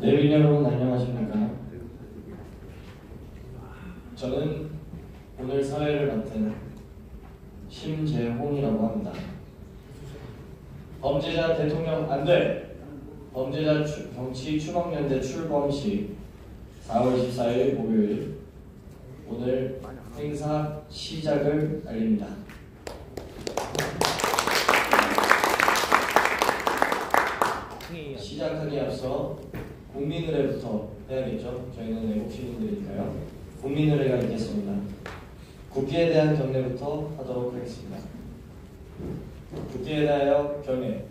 내빈 여러분 안녕하십니까? 저는 오늘 사회를 맡은 심재홍이라고 합니다. 범죄자 대통령 안돼! 범죄자 정치 추방연대 출범식 4월 14일 목요일 오늘 행사 시작을 알립니다. 시작하기에 앞서 국민의례부터 해야겠죠. 저희는 애국 시민들이니까요. 국민의례가 있겠습니다. 국기에 대한 경례부터 하도록 하겠습니다. 국기에 대하여 경례.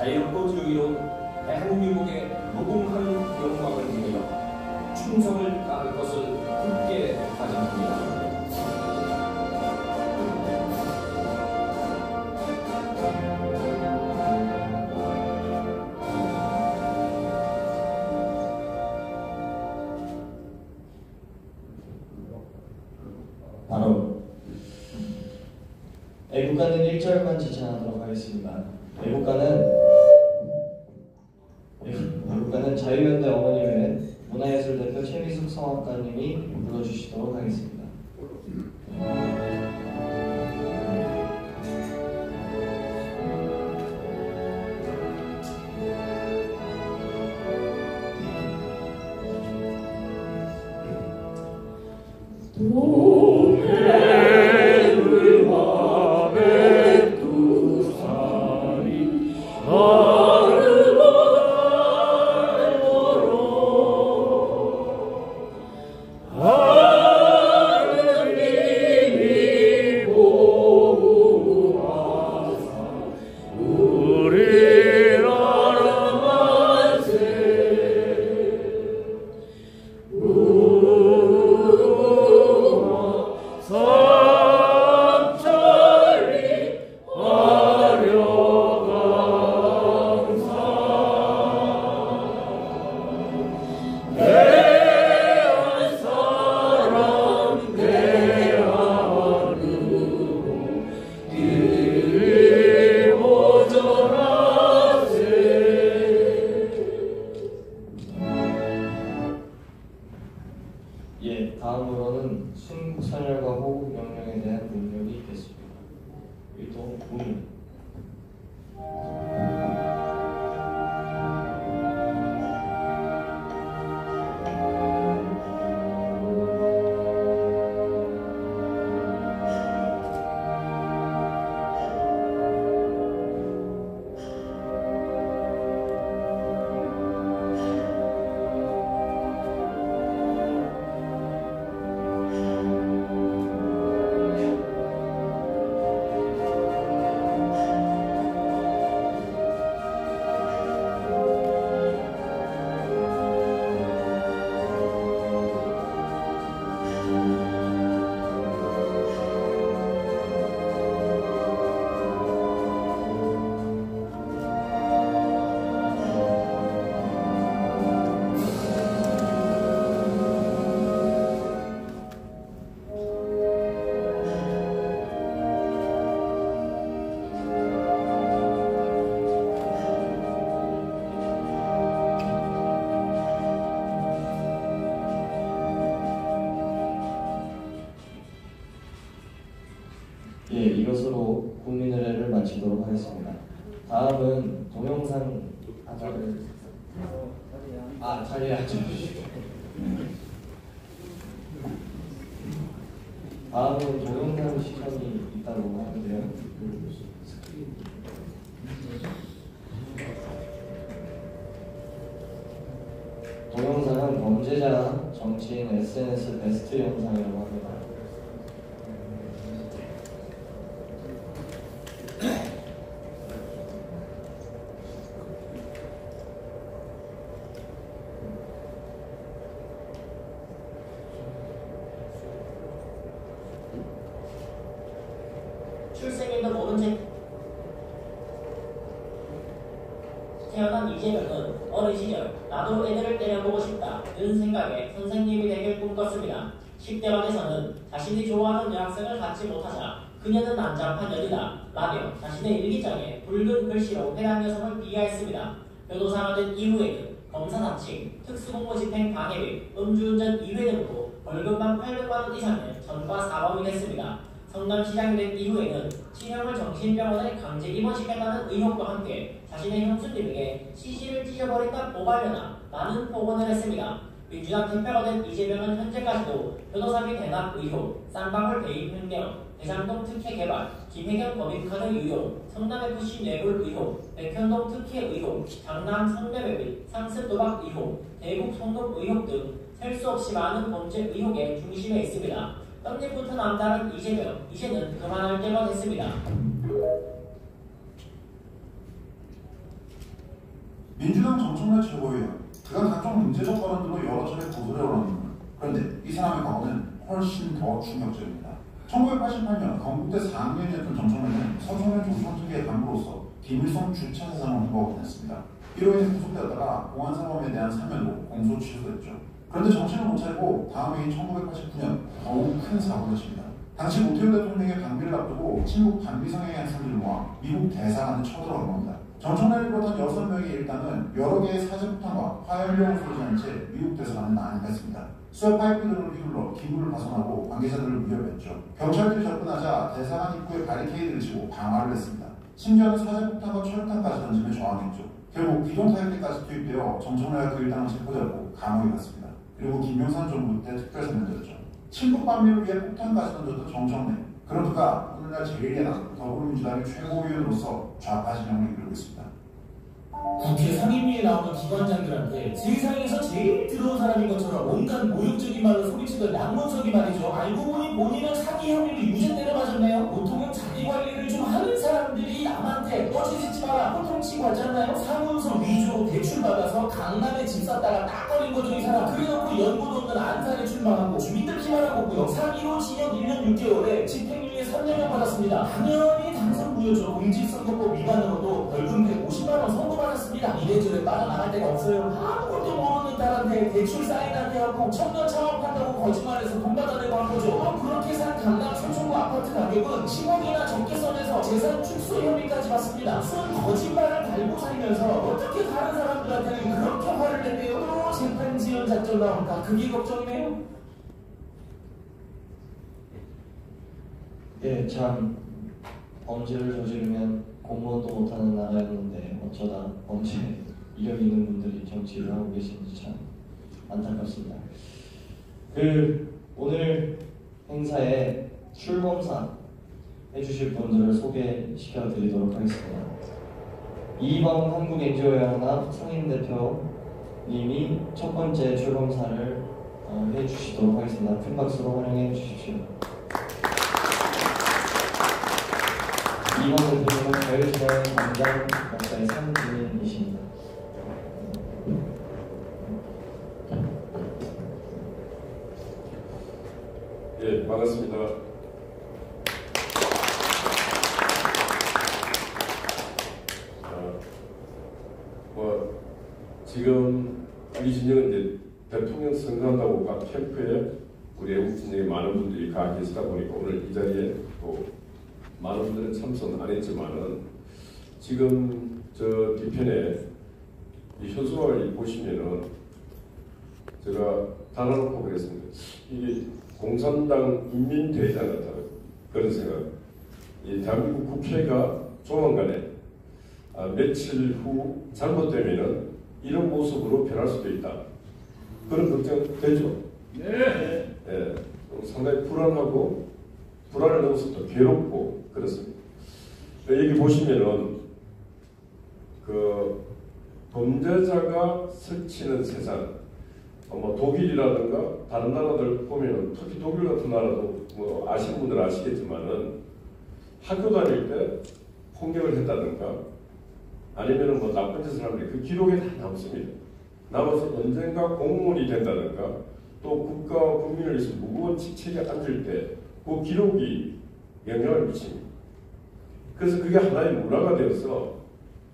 자유롭고 자유로운 대한민국의 무궁한 영광을 위하여 충성을 다할 것을 굳게 다짐합니다. 바로 애국가는 1절만 지찬하도록 하겠습니다. 애국가는 자유연대 어머님의 문화예술대표 최미숙 성악가님이 불러주시도록 하겠습니다. 다음으로는 순국선열과 호국 명령에 대한 문명이 있겠습니다. 일동 국민. 이것으로 국민의례를 마치도록 하겠습니다. 다음은 동영상 자리하죠. 다음은 동영상 시청이 있다고 하는데요. 동영상은 범죄자 정치인 SNS 베스트 영상이라고 합니다. 이재명은 어느 시절 나도 애들을 때려보고 싶다는 생각에 선생님이 되길 꿈꿨습니다. 10대반에서는 자신이 좋아하는 여학생을 갖지 못하자 그녀는 난잡한 여리다 라며 자신의 일기장에 붉은 글씨로 해당 여성을 비하했습니다. 변호사가 된 이후에는 검사 사칭, 특수공무 집행 방해 및 음주운전 2회 등으로 벌금만 800만 원 이상의 전과 사범이 됐습니다. 성남시장이 된 이후에는 친형을 정신병원에 강제 입원시켰다는 의혹과 함께 자신의 형수님에게 CC를 찢어버린다 고발려나 많은 폭언을 했습니다. 민주당 대표가 된 이재명은 현재까지도 변호사비 대납 의혹, 쌍방울 배임 횡령, 대장동 특혜 개발, 김혜경 법인카드 유용, 성남FC 뇌물 의혹, 백현동 특혜 의혹, 강남 성매매 및 상습 도박 의혹, 대북 송금 의혹 등 셀 수 없이 많은 범죄 의혹의 중심에 있습니다. 떡잎부터 남다른 이재명, 이제는 그만할 때가 됐습니다. 민주당 정청래 최고위원, 그간 각종 문제적 발언들로 여러 차례 고소를 올랐습니다. 그런데 이 사람의 과거는 훨씬 더 충격적입니다. 1988년 건국대 4학년이었던 정청래는 서청년 조선특위의 간부로서 김일성 주차 사상을 홍보하고 다녔습니다. 이로 인해 구속되었다가 공안사범에 대한 사면으로 공소 취소됐죠. 그런데 정신을 못 차리고 다음 해인 1989년 더욱 큰 사고를 칩니다. 당시 노태우 대통령의 방미를 앞두고 친국 반미성향의 학생들을 모아 미국 대사관에 쳐들어간 겁니다. 정청래를 비롯한 6명의 일당은 여러 개의 사제폭탄과 화염병을 소지한 채 미국 대사관에 난입했습니다. 수압 파이프 등을 휘둘러 기물을 파손하고 관계자들을 위협했죠. 경찰들이 접근하자 대사관 입구에 바리케이드를 치고 방화를 했습니다. 심지어는 사제폭탄과 철탄까지 던지며 저항했죠. 결국 기동타격대까지 투입되어 정청래와 그 일당을 체포되고 감옥에 갔습니다. 그리고 김영삼 정부 때 특별사면됐죠. 친북 반미를 위해 폭탄까지 던졌던 정청래. 그런 그가 오늘날 제1야당 더불어민주당의 최고위원으로서 좌파 진영을 이끌고 있습니다. 국회 상임위에 나오는 기관장들한테 세상에서 제일 더러운 사람인 것처럼 온갖 모욕적인 말로 소리치던 양문석이 말이죠. 알고 보니 본인은 사기 혐의로 유죄 때려맞았네요. 보통은 자기 관리를 좀 하는 사람들이 남한테 꺼지지 마라 호통치고 하잖아요. 사무소 위조 대출받아서 강남에 집 샀다가 딱 걸린 거죠 이 사람. 그래놓고 연고도 없는 안산에 출마하고 주민들 피말하고요. 사기로 징역 1년 6개월에 집행유예 3년을 받았습니다. 당연히 당선 무효죠. 공직선거법 위반으로도 벌금 150만 원 선고받았습니다. 이래저래 빠져나갈 데가 없어요. 아무것도 모르는 딸한테 대출 사인한테 하고 청년 창업한다고 거짓말해서 돈 받아내고 한 거죠. 그렇게 산 강남 서초구 아파트 가격은 10억이나 적게 써내서 재산 축소 혐의까지 받습니다. 무슨 거짓말을 달고 살면서 어떻게 다른 사람들한테는 그렇게 화를 냈대요. 또 재판 지연 작전 나올까 그게 걱정이네요. 예, 참 범죄를 저지르면 공무원도 못하는 나라였는데 어쩌다 범죄 이력 있는 분들이 정치를 하고 계신지 참 안타깝습니다. 오늘 행사에 출범사 해주실 분들을 소개시켜 드리도록 하겠습니다. 이범 한국NGO연합 상임대표님이 첫 번째 출범사를 해주시도록 하겠습니다. 큰 박수로 환영해 주십시오. 이범 대표님은 자유시장의 담당 역사의 상주인이십니다. 예, 반갑습니다. 지금 우리 진영은 이제 대통령 선거한다고 각 캠프에 우리 애국 진영에 많은 분들이 가 계시다 보니까 오늘 이 자리에 또 많은 분들은 참석 안 했지만은 지금 저 뒤편에 이 현수막을 보시면은 제가 달아놓고 그랬습니다. 이게 공산당 인민대회장 같다 그런 생각. 이 대한민국 국회가 조만간에 며칠 후 잘못되면은 이런 모습으로 변할 수도 있다. 그런 걱정 되죠? 네. 네. 상당히 불안하고 불안을 넘어서 또 괴롭고 그렇습니다. 여기 보시면은 그 범죄자가 설치는 세상, 뭐 독일이라든가 다른 나라들 보면은 특히 독일 같은 나라도 뭐 아시는 분들 아시겠지만은 학교 다닐 때 폭력을 했다든가 아니면은 뭐 나쁜 짓을 하는데 그 기록에 다 남습니다. 남아서 언젠가 공무원이 된다든가 또 국가와 국민을 위해서 무거운 직책에 앉을 때 그 기록이 영향을 미칩니다. 그래서 그게 하나의 문화가 되어서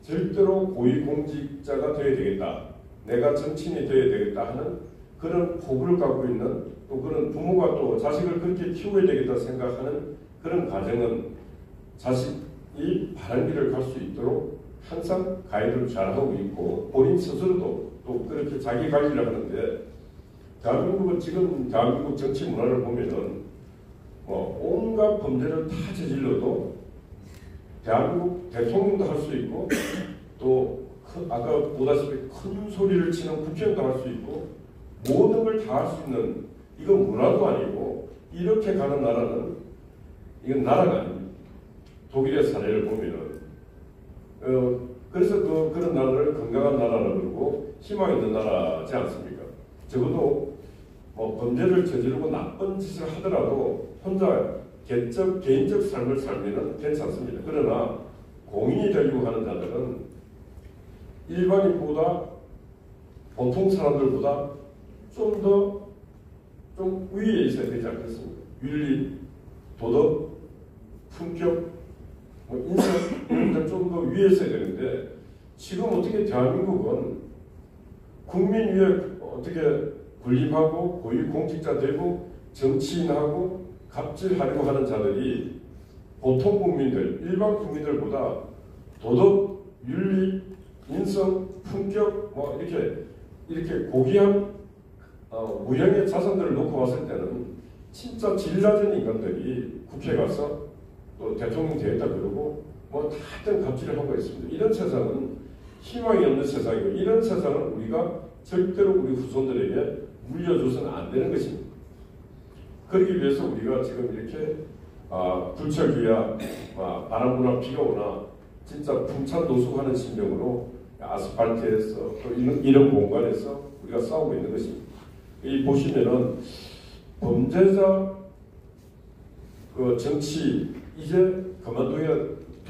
절대로 고위공직자가 되어야 되겠다, 내가 정치인이 되어야 되겠다 하는 그런 포부를 갖고 있는, 또 그런 부모가 또 자식을 그렇게 키워야 되겠다 생각하는 그런 가정은 자식이 바른 길을 갈 수 있도록 항상 가이드를 잘하고 있고, 본인 스스로도 또 그렇게 자기 관리를 하는데, 대한민국은 지금 대한민국 정치 문화를 보면은 온갖 범죄를 다 저질러도 대한민국 대통령도 할 수 있고, 또 아까 보다시피 큰 소리를 치는 국회의원도 할 수 있고, 모든 걸 다 할 수 있는, 이건 문화도 아니고 이렇게 가는 나라는 이건 나라가 아닙니다. 독일의 사례를 보면은 그래서 그런 나라를 건강한 나라라고 그러고 희망 있는 나라지 않습니까? 적어도 범죄를 저지르고 나쁜 짓을 하더라도 혼자 개인적 삶을 살면 괜찮습니다. 그러나 공인이 되려고 하는 자들은 일반인보다, 보통 사람들보다 좀 위에 있어야 되지 않겠습니까? 윤리, 도덕, 품격, 인성 이런 데 좀 더 위에 있어야 되는데, 지금 어떻게 대한민국은 국민 위에 어떻게 군림하고 고위공직자 되고 정치인하고 갑질하려고 하는 자들이 보통 국민들, 일반 국민들보다 도덕, 윤리, 인성, 품격 이렇게 고귀한 무형의 자산들을 놓고 봤을 때는 진짜 질 낮은 인간들이 국회에 가서 또 대통령 되겠다 그러고 다 하여튼 갑질을 하고 있습니다. 이런 세상은 희망이 없는 세상이고, 이런 세상은 우리가 절대로 우리 후손들에게 물려줘서는 안 되는 것입니다. 그러기 위해서 우리가 지금 이렇게 불철주야 바람 부나 비가 오나 진짜 풍찬 노숙하는 심정으로 아스팔트에서 또 이런 공간에서 우리가 싸우고 있는 것입니다. 이 보시면은 범죄자 정치 이제 그만두게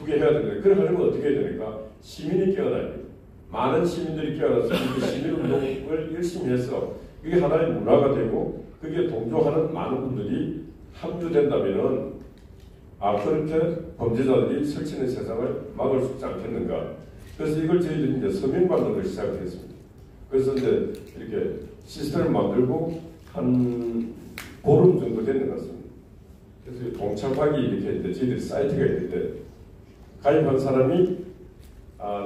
해야 됩니다. 그러려면 어떻게 해야 되니까 시민이 깨어나야 됩니다. 많은 시민들이 깨어나서 시민운동을 열심히 해서 그게 하나의 문화가 되고, 그게 동조하는 많은 분들이 합류된다면은 그렇게 범죄자들이 설치는 세상을 막을 수 있지 않겠는가. 그래서 이걸 저희들이 이제 서명받는 걸 시작했습니다. 그래서 이제 이렇게 시스템을 만들고 한 보름 정도 됐는 것 같습니다. 그래서 동참하기 이렇게 이제 저희들이 사이트가 있는데, 가입한 사람이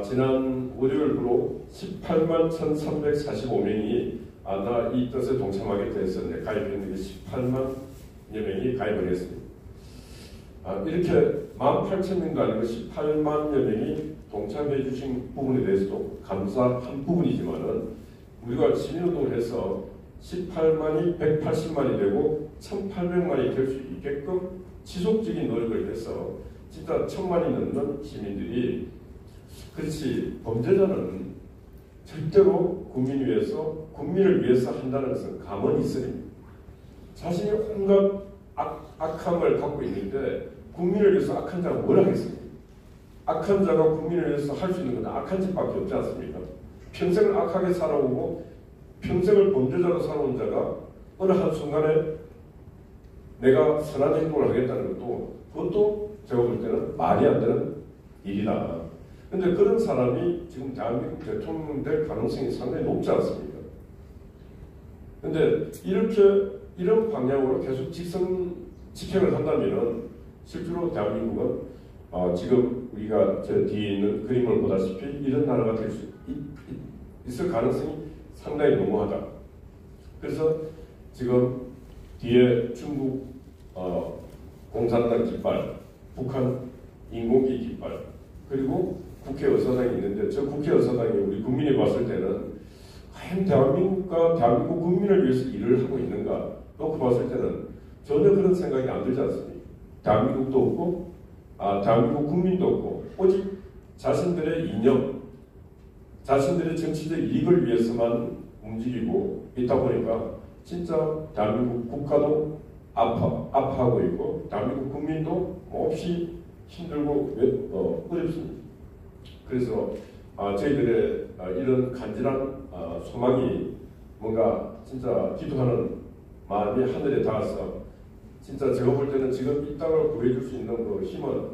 지난 월요일부로 18만 1,345명이 나 이 뜻에 동참하겠다 해서 가입했는데 18만여 명이 가입을 했습니다. 이렇게 18,000명도 아니고 18만여 명이 동참해 주신 부분에 대해서도 감사한 부분이지만은, 우리가 시민운동을 해서 18만이 180만이 되고 1,800만이 될 수 있게끔 지속적인 노력을 해서 진짜 1,000만이 넘는 시민들이, 그렇지 범죄자는 절대로 국민을 위해서 한다는 것은 가만히 있으니 자신이 온갖 악함을 갖고 있는데 국민을 위해서 악한 자가 뭘 하겠습니까? 악한 자가 국민을 위해서 할 수 있는 건 악한 짓밖에 없지 않습니까? 평생을 악하게 살아오고 평생을 범죄자로 살아온 자가 어느 한순간에 내가 선한 행동을 하겠다는 그것도 제가 볼 때는 말이 안 되는 일이다. 근데 그런 사람이 지금 대한민국 대통령 될 가능성이 상당히 높지 않습니까? 근데 이런 방향으로 계속 직행을 한다면은 실제로 대한민국은 지금 우리가 저 뒤에 있는 그림을 보다시피 이런 나라가 될 수 있을 가능성이 상당히 농후하다. 그래서 지금 뒤에 중국 공산당 깃발, 북한 인공기 깃발, 그리고 국회의사당이 있는데, 저 국회의사당이 우리 국민이 봤을 때는 과연 대한민국과 대한민국 국민을 위해서 일을 하고 있는가 놓고 봤을 때는 전혀 그런 생각이 안 들지 않습니까? 대한민국도 없고 대한민국 국민도 없고 오직 자신들의 이념, 자신들의 정치적 이익을 위해서만 움직이고 있다 보니까 진짜 대한민국 국가도 아파하고 있고 대한민국 국민도 몹시 힘들고 어렵습니다. 그래서 저희들의 이런 간절한 소망이 뭔가 진짜 기도하는 마음이 하늘에 닿아서 진짜 제가 볼 때는 지금 이 땅을 구해줄 수 있는 그 힘은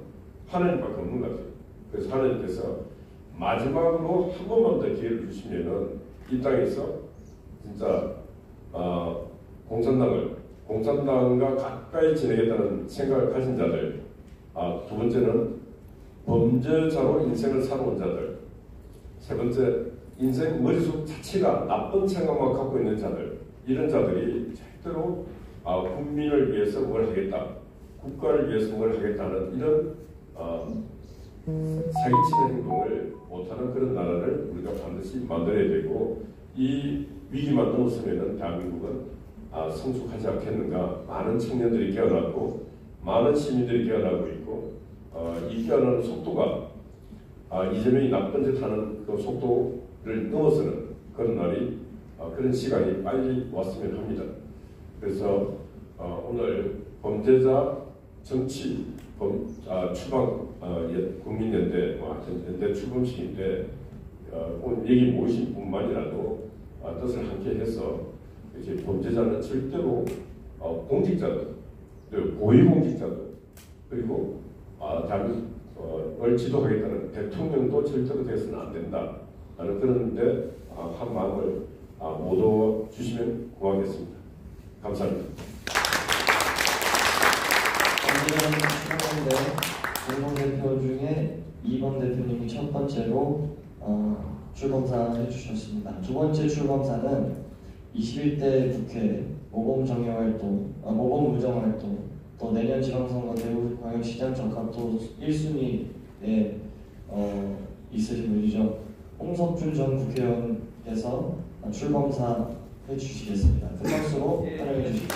하나님밖에 없는 것 같아요. 그래서 하나님께서 마지막으로 한 번만 더 기회를 주시면은 이 땅에서 진짜 공산당과 가까이 지내겠다는 생각을 가진 자들, 두 번째는 범죄자로 인생을 살아온 자들, 세 번째 인생 머릿속 자체가 나쁜 생각만 갖고 있는 자들, 이런 자들이 절대로 국민을 위해서 뭘 하겠다, 국가를 위해서 뭘 하겠다는 이런 사기치는 행동을 못하는 그런 나라를 우리가 반드시 만들어야 되고, 이 위기만 넘었으면 대한민국은 성숙하지 않겠는가. 많은 청년들이 깨어났고 많은 시민들이 깨어나고 있고, 이 깨어나는 속도가 이재명이 나쁜 짓 하는 그 속도를 넘어서는 그런 날이, 그런 시간이 빨리 왔으면 합니다. 그래서 오늘 범죄자 정치 추방 국민연대 연대 출범식인데, 오늘 여기 모이신 분만이라도 뜻을 함께 해서 이렇게 범죄자는 절대로 공직자들, 고위공직자들, 그리고 대한민국을 지도하겠다는 대통령도 절대로 돼서는 안 된다 하는 그런데 한 마음을 모두 주시면 고맙겠습니다. 감사합니다. 오늘은 공동대표 중에 2번 대표님이 첫 번째로 출범사 해주셨습니다. 두 번째 출범사는 21대 국회 모범정예활동, 모범의정활동, 또 내년 지방선거 대구광역시장 적합도 1순위에 있으신 분이죠. 홍석준 전 국회의원께서 출범사 해주시겠습니다. 그 선수로 활용해 주시죠.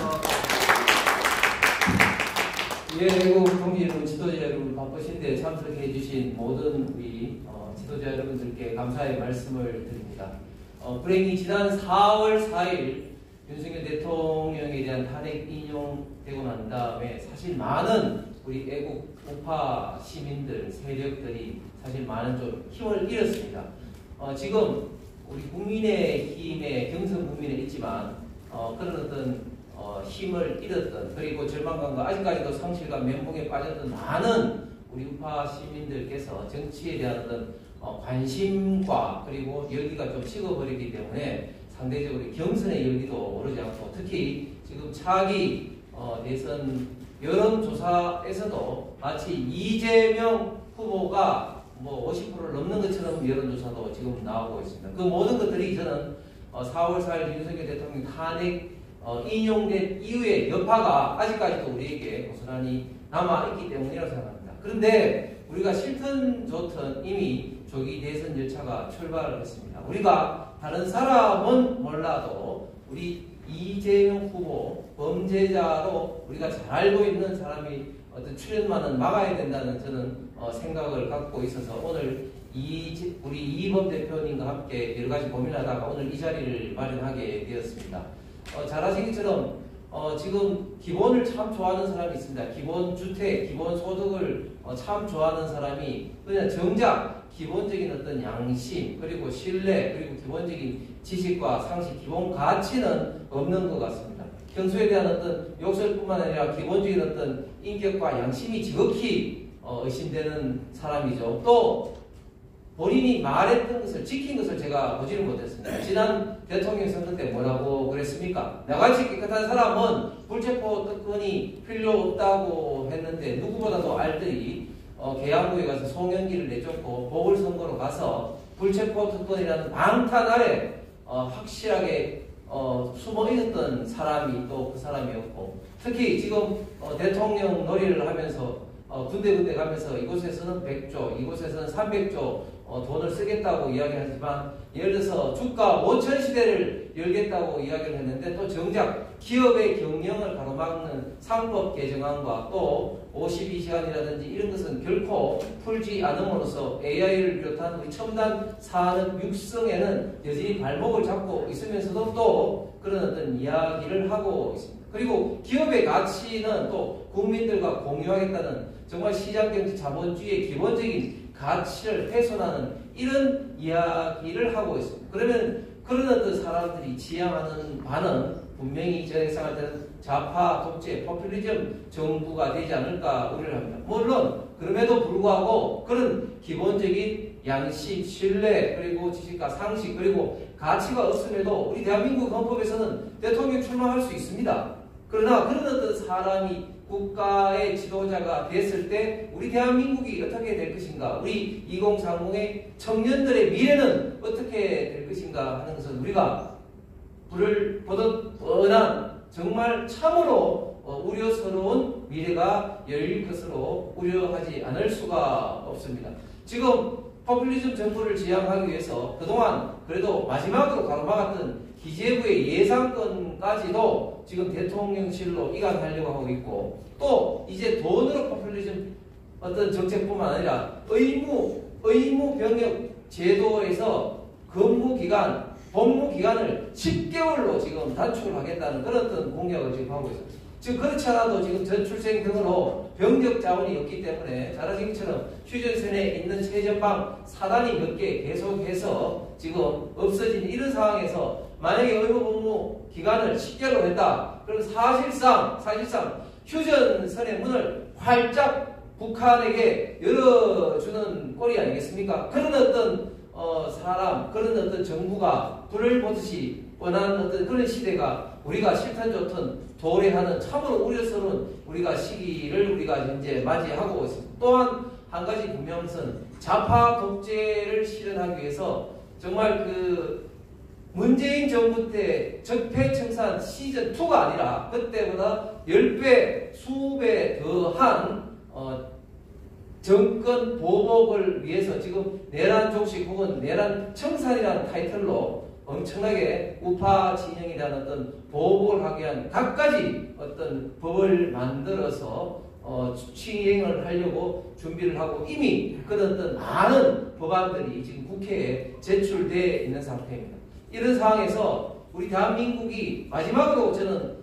애국 동지 여러분, 지도자 여러분, 바쁘신데 참석해 주신 모든 우리 지도자 여러분들께 감사의 말씀을 드립니다. 불행히 지난 4월 4일 윤석열 대통령에 대한 탄핵 인용되고 난 다음에 사실 많은 우리 애국 우파 시민들, 세력들이 사실 많은 좀 힘을 잃었습니다. 지금 우리 국민의힘의 경선 국민에 있지만 그런 어떤 힘을 잃었던, 그리고 절망감과 아직까지도 상실감, 멘붕에 빠졌던 많은 우리 우파 시민들께서 정치에 대한 어떤 관심과 그리고 열기가 좀 식어버리기 때문에 상대적으로 경선의 열기도 오르지 않고, 특히 지금 차기 대선 여론조사에서도 마치 이재명 후보가 50%를 넘는 것처럼 여론조사도 지금 나오고 있습니다. 그 모든 것들이 저는 4월 4일 윤석열 대통령 탄핵 인용된 이후의 여파가 아직까지도 우리에게 고스란히 남아있기 때문이라고 생각합니다. 그런데 우리가 싫든 좋든 이미 조기 대선 열차가 출발을 했습니다. 우리가 다른 사람은 몰라도 우리 이재명 후보 범죄자로 우리가 잘 알고 있는 사람이 어떤 출연만은 막아야 된다는 저는 생각을 갖고 있어서 오늘 우리 이범 대표님과 함께 여러 가지 고민하다가 오늘 이 자리를 마련하게 되었습니다. 잘 아시는 것처럼 지금 기본을 참 좋아하는 사람이 있습니다. 기본 주택, 기본 소득을 참 좋아하는 사람이 그냥 정작 기본적인 어떤 양심, 그리고 신뢰, 그리고 기본적인 지식과 상식, 기본 가치는 없는 것 같습니다. 경수에 대한 어떤 욕설뿐만 아니라 기본적인 어떤 인격과 양심이 지극히 의심되는 사람이죠. 또 본인이 말했던 것을 지킨 것을 제가 보지를 못했습니다. 지난 대통령 선거 때 뭐라고 그랬습니까? 나같이 깨끗한 사람은 불체포 특권이 필요 없다고 했는데 누구보다도 알들이 계양구에 가서 송영기를 내쫓고 보궐선거로 가서 불체포 특권이라는 방탄 아래 확실하게 숨어 있었던 사람이 또 그 사람이었고, 특히 지금 대통령 놀이를 하면서 군데 가면서 이곳에서는 100조, 이곳에서는 300조 돈을 쓰겠다고 이야기하지만, 예를 들어서 주가 5천 시대를 열겠다고 이야기를 했는데 또 정작 기업의 경영을 가로막는 상법 개정안과 또 52시간이라든지 이런 것은 결코 풀지 않음으로써 AI를 비롯한 우리 첨단 산업 육성에는 여전히 발목을 잡고 있으면서도 또 그런 어떤 이야기를 하고 있습니다. 그리고 기업의 가치는 또 국민들과 공유하겠다는 정말 시장경제 자본주의의 기본적인 가치를 훼손하는 이런 이야기를 하고 있습니다. 그러면 그런 어떤 사람들이 지향하는 바는 분명히 제가 예상할 때는 좌파 독재 포퓰리즘 정부가 되지 않을까 우려를 합니다. 물론 그럼에도 불구하고 그런 기본적인 양심, 신뢰, 그리고 지식과 상식, 그리고 가치가 없음에도 우리 대한민국 헌법에서는 대통령 출마할 수 있습니다. 그러나 그런 어떤 사람이 국가의 지도자가 됐을 때 우리 대한민국이 어떻게 될 것인가, 우리 2030의 청년들의 미래는 어떻게 될 것인가 하는 것은 우리가 불을 보듯 뻔한 정말 참으로 우려스러운 미래가 열릴 것으로 우려하지 않을 수가 없습니다. 지금 포퓰리즘 정부를 지향하기 위해서 그동안 그래도 마지막으로 가로막았던 기재부의 예산권까지도 지금 대통령실로 이관하려고 하고 있고, 또 이제 돈으로 포퓰리즘 어떤 정책뿐만 아니라 의무 병역 제도에서 근무기간, 복무기간을 10개월로 지금 단축을 하겠다는 그런 어떤 공약을 지금 하고 있습니다. 지금 그렇지 않아도 지금 전출생 등으로 병력 자원이 없기 때문에 잘 아시는 것처럼 휴전선에 있는 최전방 사단이 몇 개 계속해서 지금 없어진 이런 상황에서 만약에 의무복무 기간을 10개월로 했다. 그럼 사실상 휴전선의 문을 활짝 북한에게 열어주는 꼴이 아니겠습니까? 그런 어떤 사람, 그런 어떤 정부가 불을 보듯이 뻔한 어떤 그런 시대가 우리가 싫든 좋든 도래하는 참으로 우려스러운 우리가 시기를 우리가 현재 맞이하고 있습니다. 또한 한 가지 분명한 것은 좌파 독재를 실현하기 위해서 정말 그 문재인 정부 때 적폐청산 시즌2가 아니라 그때보다 10배, 수배 더한 정권 보복을 위해서 지금 내란 족식 혹은 내란 청산이라는 타이틀로 엄청나게 우파 진영이라는 어떤 보복을 하기 위한 각가지 어떤 법을 만들어서 시행을 하려고 준비를 하고 이미 그런 어떤 많은 법안들이 지금 국회에 제출되어 있는 상태입니다. 이런 상황에서 우리 대한민국이 마지막으로 저는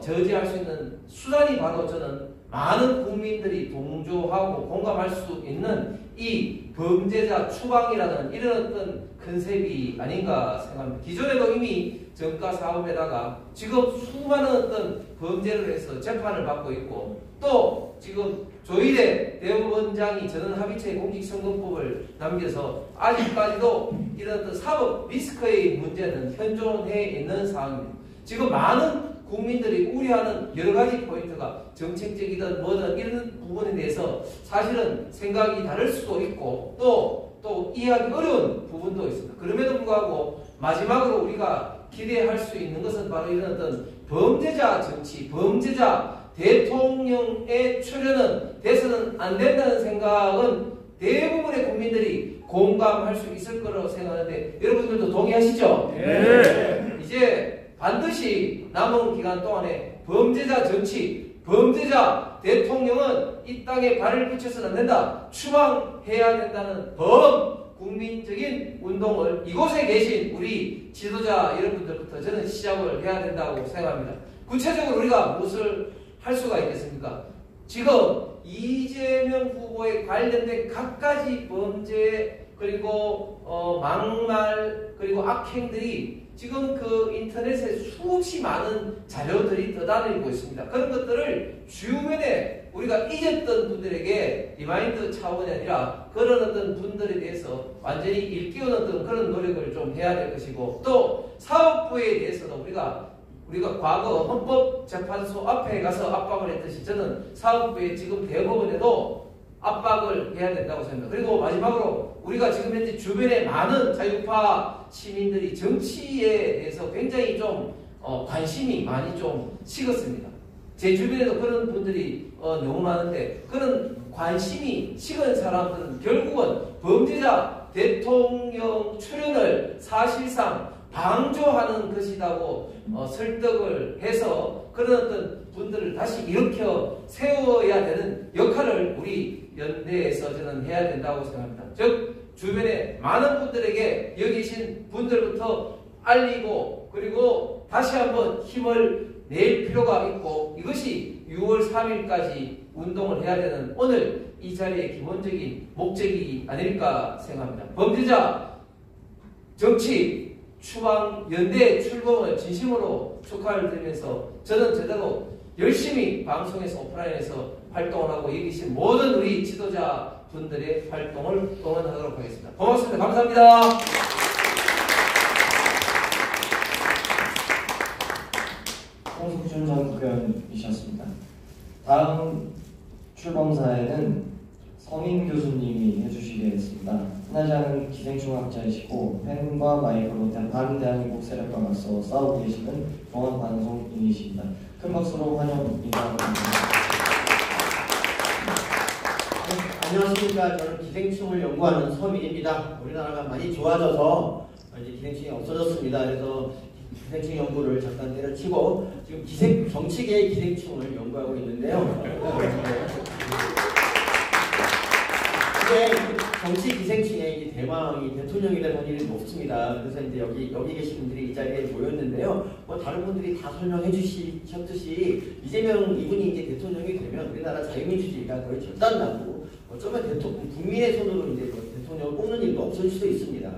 저지할 수 있는 수단이 바로 저는 많은 국민들이 동조하고 공감할 수 있는 이 범죄자 추방이라는 이런 어떤 컨셉이 아닌가 생각합니다. 기존에도 이미 정가 사업에다가 지금 수많은 어떤 범죄를 해서 재판을 받고 있고, 또 지금 조희대 대법원장이 전원합의체 공직선거법을 남겨서 아직까지도 이런 어떤 사법 리스크의 문제는 현존해 있는 상황입니다. 지금 많은 국민들이 우려하는 여러 가지 포인트가 정책적이든 뭐든 이런 부분에 대해서 사실은 생각이 다를 수도 있고 또 이해하기 어려운 부분도 있습니다. 그럼에도 불구하고 마지막으로 우리가 기대할 수 있는 것은 바로 이런 어떤 범죄자 정치, 범죄자 대통령의 출연은 돼서는 안 된다는 생각은 대부분의 국민들이 공감할 수 있을 거라고 생각하는데 여러분들도 동의하시죠? 네. 이제 반드시 남은 기간 동안에 범죄자 정치, 범죄자 대통령은 이 땅에 발을 붙여서는 안 된다. 추방해야 된다는 국민적인 운동을 이곳에 계신 우리 지도자 여러분들부터 저는 시작을 해야 된다고 생각합니다. 구체적으로 우리가 무엇을 할 수가 있겠습니까? 지금 이재명 후보에 관련된 각가지 범죄 그리고 막말 그리고 악행들이 지금 그 인터넷에 수없이 많은 자료들이 떠다니고 있습니다. 그런 것들을 주변에 우리가 잊었던 분들에게 리마인드 차원이 아니라 그런 어떤 분들에 대해서 완전히 일깨우는 그런 노력을 좀 해야 될 것이고, 또 사법부에 대해서도 우리가 과거 헌법재판소 앞에 가서 압박을 했듯이 저는 사법부에 지금 대법원에도 압박을 해야 된다고 생각합니다. 그리고 마지막으로 우리가 지금 현재 주변에 많은 자유파 시민들이 정치에 대해서 굉장히 좀 관심이 많이 좀 식었습니다. 제 주변에도 그런 분들이 너무 많은데 그런 관심이 식은 사람들은 결국은 범죄자 대통령 출연을 사실상 방조하는 것이라고 설득을 해서 그런 어떤 분들을 다시 일으켜 세워야 되는 역할을 우리 연대에서 저는 해야 된다고 생각합니다. 즉 주변에 많은 분들에게 여기 계신 분들부터 알리고 그리고 다시 한번 힘을 낼 필요가 있고, 이것이 6월 3일까지 운동을 해야 되는 오늘 이 자리의 기본적인 목적이 아닐까 생각합니다. 범죄자 정치 추방 연대 출범을 진심으로 축하를 드리면서 저는 제대로 열심히 방송에서 오프라인에서 활동을 하고 여기 계신 모든 우리 지도자 분들의 활동을 응원하도록 하겠습니다. 고맙습니다. 감사합니다. 홍석준 전 국회의원이셨습니다. 다음 출범사에는 성인 교수님이 해주시겠습니다. 한나장 기생충학자이시고 펜과 마이크로 반대한민국 세력과 맞서 싸우고 계시는 종합방송인이십니다. 큰 박수로 환영 인사드립니다. 안녕하십니까. 저는 기생충을 연구하는 서민입니다. 우리나라가 많이 좋아져서 이제 기생충이 없어졌습니다. 그래서 기생충 연구를 잠깐 때려치고 지금 정치계의 기생충을 연구하고 있는데요. 이게 정치 기생충의 이제 대망이 대통령이 될 확률이 높습니다. 그래서 이제 여기 계신 분들이 이 자리에 모였는데요. 뭐 다른 분들이 다 설명해 주셨듯이 이재명 이분이 이제 대통령이 되면 우리나라 자유민주주의가 거의 절단나고 어쩌면 국민의 손으로 이제 대통령을 뽑는 일도 없어질 수도 있습니다.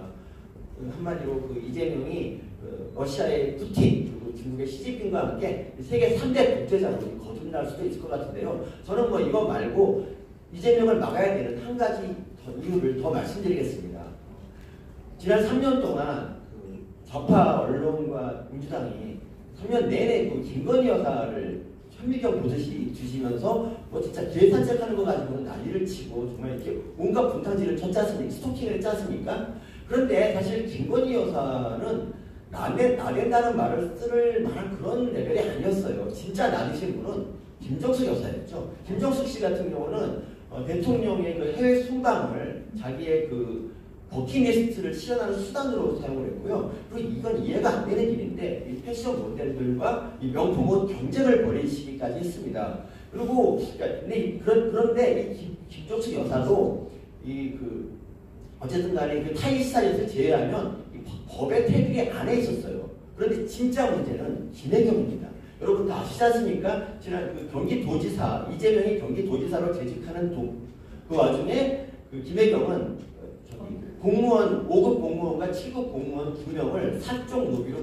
한마디로 그 이재명이 러시아의 푸틴 그리고 중국의 시진핑과 함께 세계 3대 독재자로 거듭날 수도 있을 것 같은데요. 저는 뭐 이거 말고 이재명을 막아야 되는 한 가지 이유를 더 말씀드리겠습니다. 지난 3년 동안 그 좌파 언론과 민주당이 3년 내내 그 김건희 여사를 현미경 보듯이 주시면서 뭐 진짜 길 산책하는 거 가지고는 난리를 치고 정말 이렇게 온갖 분탕질을 쳤지 않습니까? 스토킹을 했지 않습니까? 그런데 사실 김건희 여사는 나댄다는 말을 쓸 만한 그런 레벨이 아니었어요. 진짜 나대신 분은 김정숙 여사였죠. 김정숙 씨 같은 경우는 대통령의 그 해외 순방을 자기의 그 버킷리스트를 실현하는 수단으로 사용을 했고요. 그리고 이건 이해가 안 되는 일인데 이 패션 모델들과 이 명품 옷 경쟁을 벌이시기까지 했습니다. 그리고 그런데 이 김정숙 여사도 어쨌든 간에 그 타이사렛을 제외하면 이 법의 테두리 안에 있었어요. 그런데 진짜 문제는 김혜경입니다. 여러분 다 아시지 않습니까? 지난 그 경기도지사 이재명이 경기도지사로 재직하는 그 와중에 그 김혜경은 공무원 5급 공무원과 7급 공무원 2명을 사적 노비로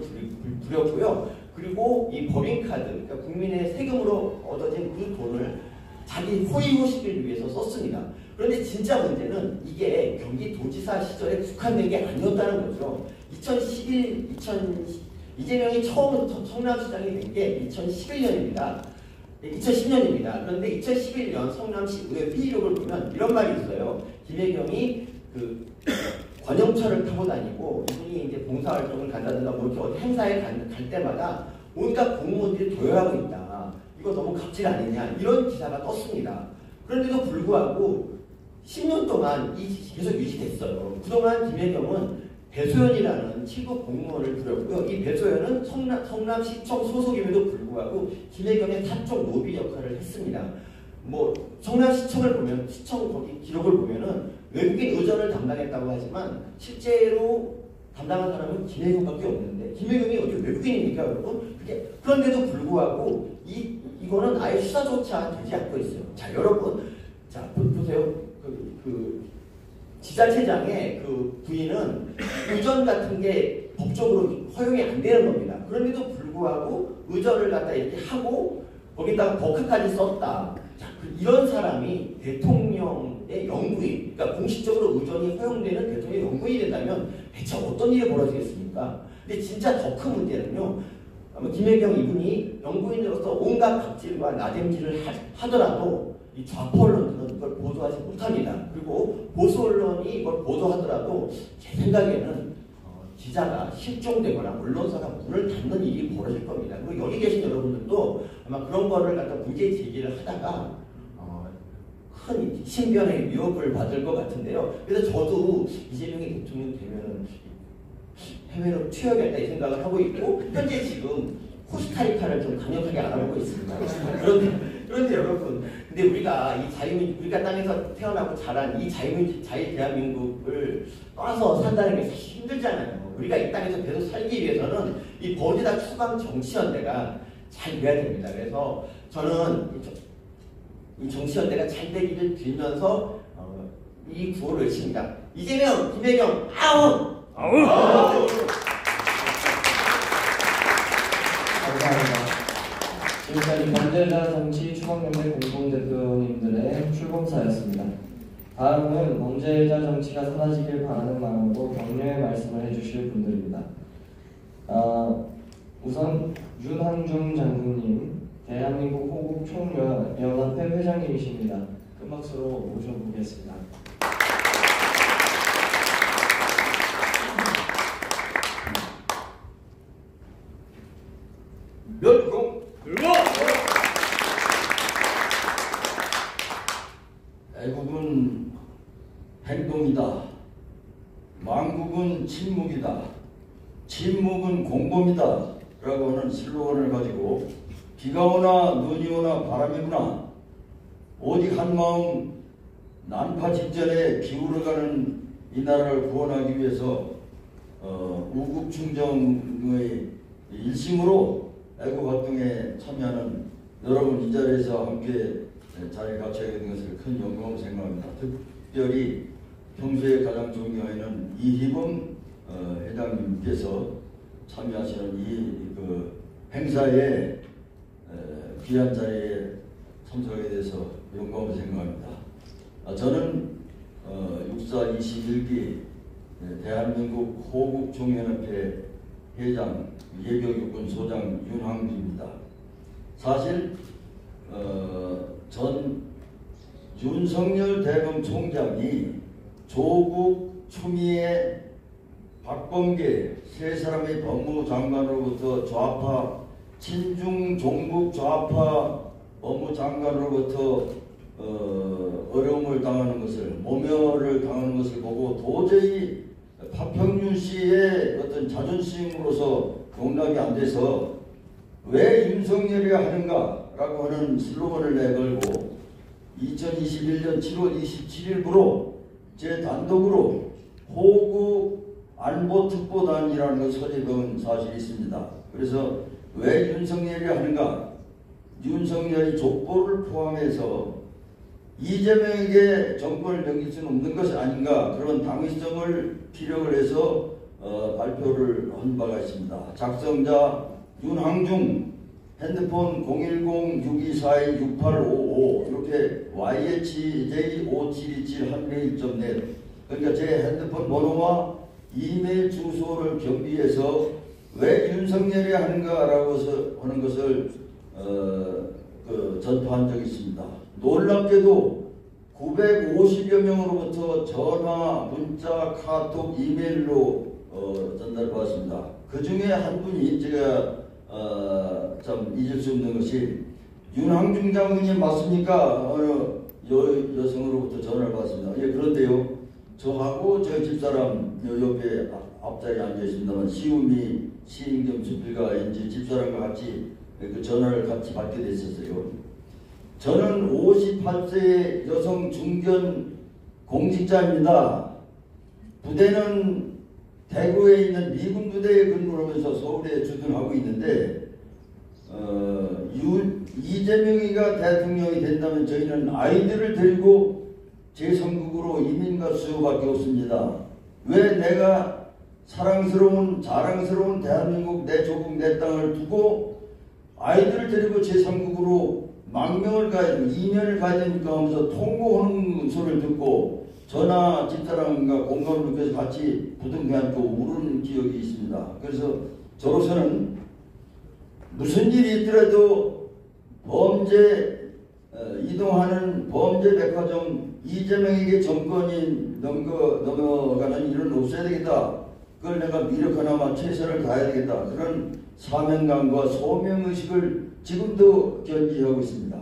부렸고요. 그리고 이 법인카드, 그러니까 국민의 세금으로 얻어진 그 돈을 자기 호의호식을 위해서 썼습니다. 그런데 진짜 문제는 이게 경기도지사 시절에 국한된 게 아니었다는 거죠. 이재명이 처음 성남시장이 된 게 2011년입니다. 2010년입니다. 그런데 2011년 성남시 의회 회의록을 보면 이런 말이 있어요. 김혜경이 그 관용차를 타고 다니고 이분이 이제 봉사활동을 간다든가 뭐 이렇게 어디 행사에 갈 때마다 온갖 공무원들이 도열하고 있다. 이거 너무 갑질 아니냐. 이런 기사가 떴습니다. 그런데도 불구하고 10년 동안 계속 유지됐어요. 그동안 김혜경은 배소연이라는 7급 공무원을 부렸고요. 이 배소연은 성남시청 소속임에도 불구하고 김혜경의 사적 노비 역할을 했습니다. 뭐 성남시청을 보면 시청 거기 기록을 보면은 외국인 의전을 담당했다고 하지만 실제로 담당한 사람은 김혜경밖에 없는데 김혜경이 어디 외국인입니까, 여러분? 그런데도 불구하고 이거는 아예 수사조차 되지 않고 있어요. 자, 여러분, 자 보세요. 지자체장의 그 부인은 의전 같은 게 법적으로 허용이 안 되는 겁니다. 그런데도 불구하고 의전을 갖다 이렇게 하고 거기다가 법카까지 썼다. 자, 이런 사람이 대통령의 영부인, 그러니까 공식적으로 의전이 허용되는 대통령의 영부인이 된다면 대체 어떤 일이 벌어지겠습니까? 근데 진짜 더 큰 문제는요. 김혜경 이분이 영부인으로서 온갖 갑질과 나댐질을 하더라도 이 좌파 언론들은 이걸 보도하지 못합니다. 그리고 보수 언론이 이걸 보도하더라도 제 생각에는 기자가 실종되거나 언론사가 문을 닫는 일이 벌어질 겁니다. 그리고 여기 계신 여러분들도 아마 그런 거를 갖다 문제 제기를 하다가 큰 신변의 위협을 받을 것 같은데요. 그래서 저도 이재명이 대통령 되면은 해외로 튀어야겠다 이 생각을 하고 있고 현재 지금 코스타리카를 좀 강력하게 알아보고 있습니다. 그런데 여러분, 근데 우리가 우리가 땅에서 태어나고 자란 이 자유 대한민국을 떠나서 산다는 게 사실 힘들잖아요. 우리가 이 땅에서 계속 살기 위해서는 이 버디다 추방 정치연대가 잘 돼야 됩니다. 그래서 저는 이 정치연대가 잘 되기를 빌면서 이 구호를 외칩니다. 이재명, 김혜경, 아웃! 아웃! 범죄자 정치 추방연대 공동대표님들의 출범사였습니다. 다음은 범죄자 정치가 사라지길 바라는 마음으로 격려의 말씀을 해주실 분들입니다. 우선 윤한중 장군님, 대한민국 호국 총연합회 회장님이십니다. 큰 박수로 모셔보겠습니다. 멸공 애국은 행동이다. 망국은 침묵이다. 침묵은 공범이다. 라고 하는 슬로건을 가지고 비가 오나 눈이 오나 바람이 부나 오직 한마음 난파 직전에 기울어가는 이 나라를 구원하기 위해서 우국충정의 일심으로 애국활동에 참여하는 여러분 이 자리에서 함께 자리에 갖춰야 되는 것을 큰 영광으로 생각합니다. 특별히 평소에 가장 존경하는 이희범 회장님께서 참여하시는 이 행사에 귀한 자리에 참석하게 돼서 영광으로 생각합니다. 저는 육사 21기 대한민국 호국총연합회 회장 예비역군 소장 윤항주입니다. 사실 전 윤석열 대검 총장이 조국, 추미애, 박범계 세 사람의 법무장관으로부터 좌파, 친중 종북 좌파 법무장관으로부터 어려움을 당하는 것을, 모멸을 당하는 것을 보고 도저히 파평윤 씨의 어떤 자존심으로서 용납이 안 돼서 왜 윤석열이 하는가라고 하는 슬로건을 내걸고 2021년 7월 27일부로 제 단독으로 호국 안보특보단이라는 걸 설립한 사실이 있습니다. 그래서 왜 윤석열이 하는가? 윤석열이 족보를 포함해서 이재명에게 정권을 넘길 수는 없는 것이 아닌가, 그런 당위성을 피력을 해서 발표를 한 바가 있습니다. 작성자 윤항중, 핸드폰 010-6242-6855 이렇게 YHJ5727한메일.net, 그러니까 제 핸드폰 번호와 이메일 주소를 겸비해서 왜 윤석열이 하는가라고 하는 것을 전파한 적이 있습니다. 놀랍게도 950여 명으로부터 전화, 문자, 카톡, 이메일로 전달받았습니다. 그 중에 한 분이 제가 참 잊을 수 없는 것이 윤항중 장군님 맞습니까? 어느 여성으로부터 전화를 받았습니다. 예, 그런데요, 저하고 저 집사람 옆에 앞자리에 앉아있습니다만 시우미 시인 겸 주필가 이제 집사람과 같이 그 전화를 같이 받게 됐었어요. 저는 58세 여성 중견 공직자입니다. 부대는 대구에 있는 미군 부대에 근무하면서 서울에 주둔하고 있는데 이재명이가 대통령이 된다면 저희는 아이들을 데리고 제3국으로 이민 갈 수밖에 없습니다. 왜 내가 사랑스러운 자랑스러운 대한민국 내 조국 내 땅을 두고 아이들을 데리고 제3국으로 망명을 가야 됩니까? 이면을 가야 됩니까? 하면서 통곡하는 소리를 듣고 저나 집사람과 공감을 느껴서 같이 부둥켜 안고 우는 기억이 있습니다. 그래서 저로서는 무슨 일이 있더라도 범죄 이동하는 범죄 백화점 이재명에게 정권이 넘어가는 일은 없어야 되겠다. 그걸 내가 미력 하나만 최선을 다해야 되겠다. 그런 사명감과 소명의식을 지금도 견지하고 있습니다.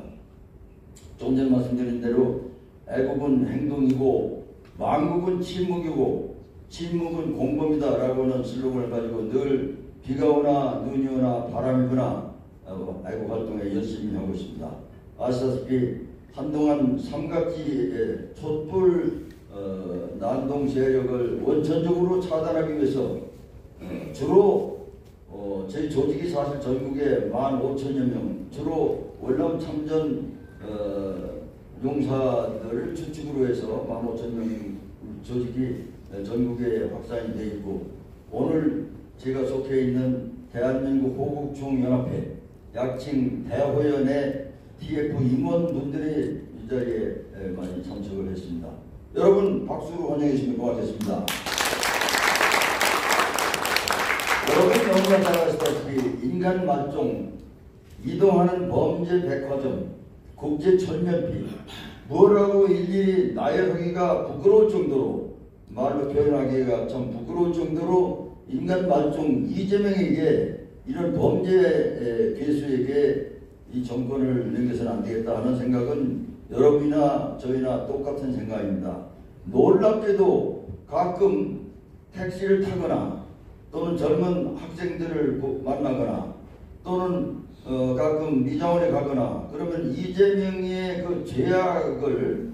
조금 전에 말씀드린 대로 애국은 행동이고 망국은 침묵이고 침묵은 공범이다 라고 하는 슬로건을 가지고 늘 비가 오나 눈이 오나 바람이 부나 애국 활동에 열심히 하고 있습니다. 아시다시피 한동안 삼각지의 촛불 난동 세력을 원천적으로 차단하기 위해서 주로 저희 조직이 사실 전국에 15,000여 명, 주로 월남 참전 용사들을 주축으로 해서 15,000명 조직이 전국에 확산이 되어 있고, 오늘 제가 속해 있는 대한민국 호국총연합회 약칭 대호연의 TF 임원분들이 이 자리에 많이 참석을 했습니다. 여러분 박수로 환영해 주시면 고맙겠습니다. 여러분 너무나 잘 아시다시피 인간 말종, 이동하는 범죄 백화점, 국제 천면피, 뭐라고 일일이 나열하기가 부끄러울 정도로, 말로 표현하기가 참 부끄러울 정도로 인간 말종 이재명에게 이런 범죄 괴수에게 이 정권을 넘겨서는 안 되겠다 하는 생각은 여러분이나 저희나 똑같은 생각입니다. 놀랍게도 가끔 택시를 타거나 또는 젊은 학생들을 만나거나 또는 가끔 미장원에 가거나 그러면 이재명의 그 죄악을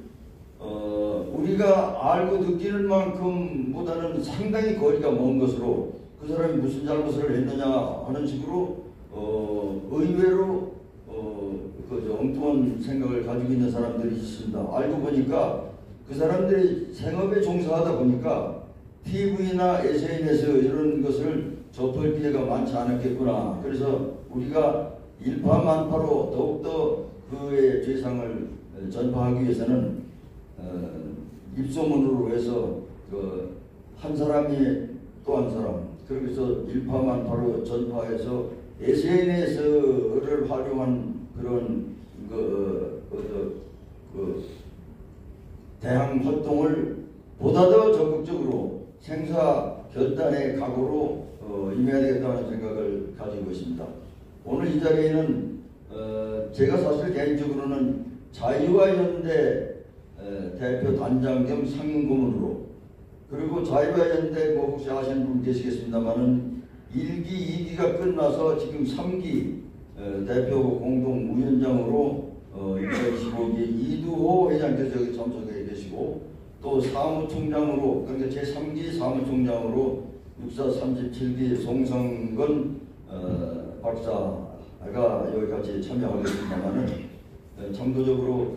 우리가 알고 느끼는 만큼보다는 상당히 거리가 먼 것으로 그 사람이 무슨 잘못을 했느냐 하는 식으로 의외로 그 엉뚱한 생각을 가지고 있는 사람들이 있습니다. 알고 보니까 그 사람들이 생업에 종사하다 보니까 TV나 SNS에서 이런 것을 접할 기회가 많지 않았겠구나. 그래서 우리가 일파만파로 더욱더 그의 죄상을 전파하기 위해서는 입소문으로 해서 한 사람이 또 한 사람 그래서 일파만파로 전파해서 SNS를 활용한 그런 대항 활동을 보다 더 적극적으로 생사 결단의 각오로 임해야 되겠다는 생각을 가지고 있습니다. 오늘 이 자리에는 제가 사실 개인적으로는 자유와 연대 대표 단장 겸 상임 고문으로 그리고 자유와 연대 뭐 혹시 아시는 분 계시겠습니다만은 1기, 2기가 끝나서 지금 3기 대표 공동위원장으로 2025기 이두호 회장께서 여기 참석해 계시고 또 사무총장으로 그러니까 제3기 사무총장으로 6437기 송성건 박사가 여기 같이 참여하겠습니다만은 참고적으로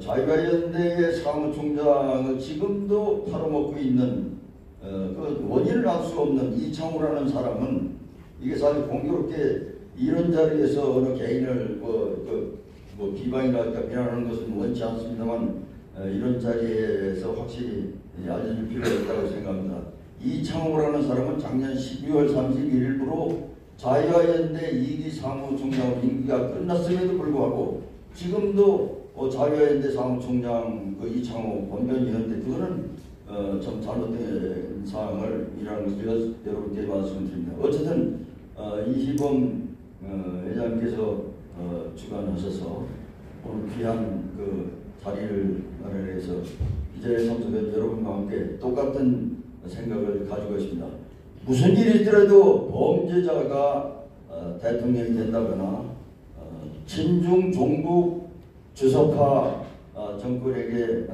자유화연대의 사무총장을 지금도 팔아먹고 있는 그 원인을 알 수 없는 이창호라는 사람은 이게 사실 공교롭게 이런 자리에서 어느 개인을 비방이랄까 비난하는 것은 원치 않습니다만 이런 자리에서 확실히 알려줄 필요가 있다고 생각합니다. 이창호라는 사람은 작년 12월 31일부로 자유화연대 2기 사무총장으로 임기가 끝났음에도 불구하고 지금도 자유화연대 사무총장 그 이창호 권변위원인데 그거는 좀 잘못된 사항을 이라는 것을 여러분께 말씀드립니다. 어쨌든 이희범 회장께서 주관하셔서 오늘 귀한 그 자리를 마련해서 이 자리에 참석한 여러분과 함께 똑같은 생각을 가지고 있습니다. 무슨 일이 있더라도 범죄자가 대통령이 된다거나 친중 종북 주석파 정권에게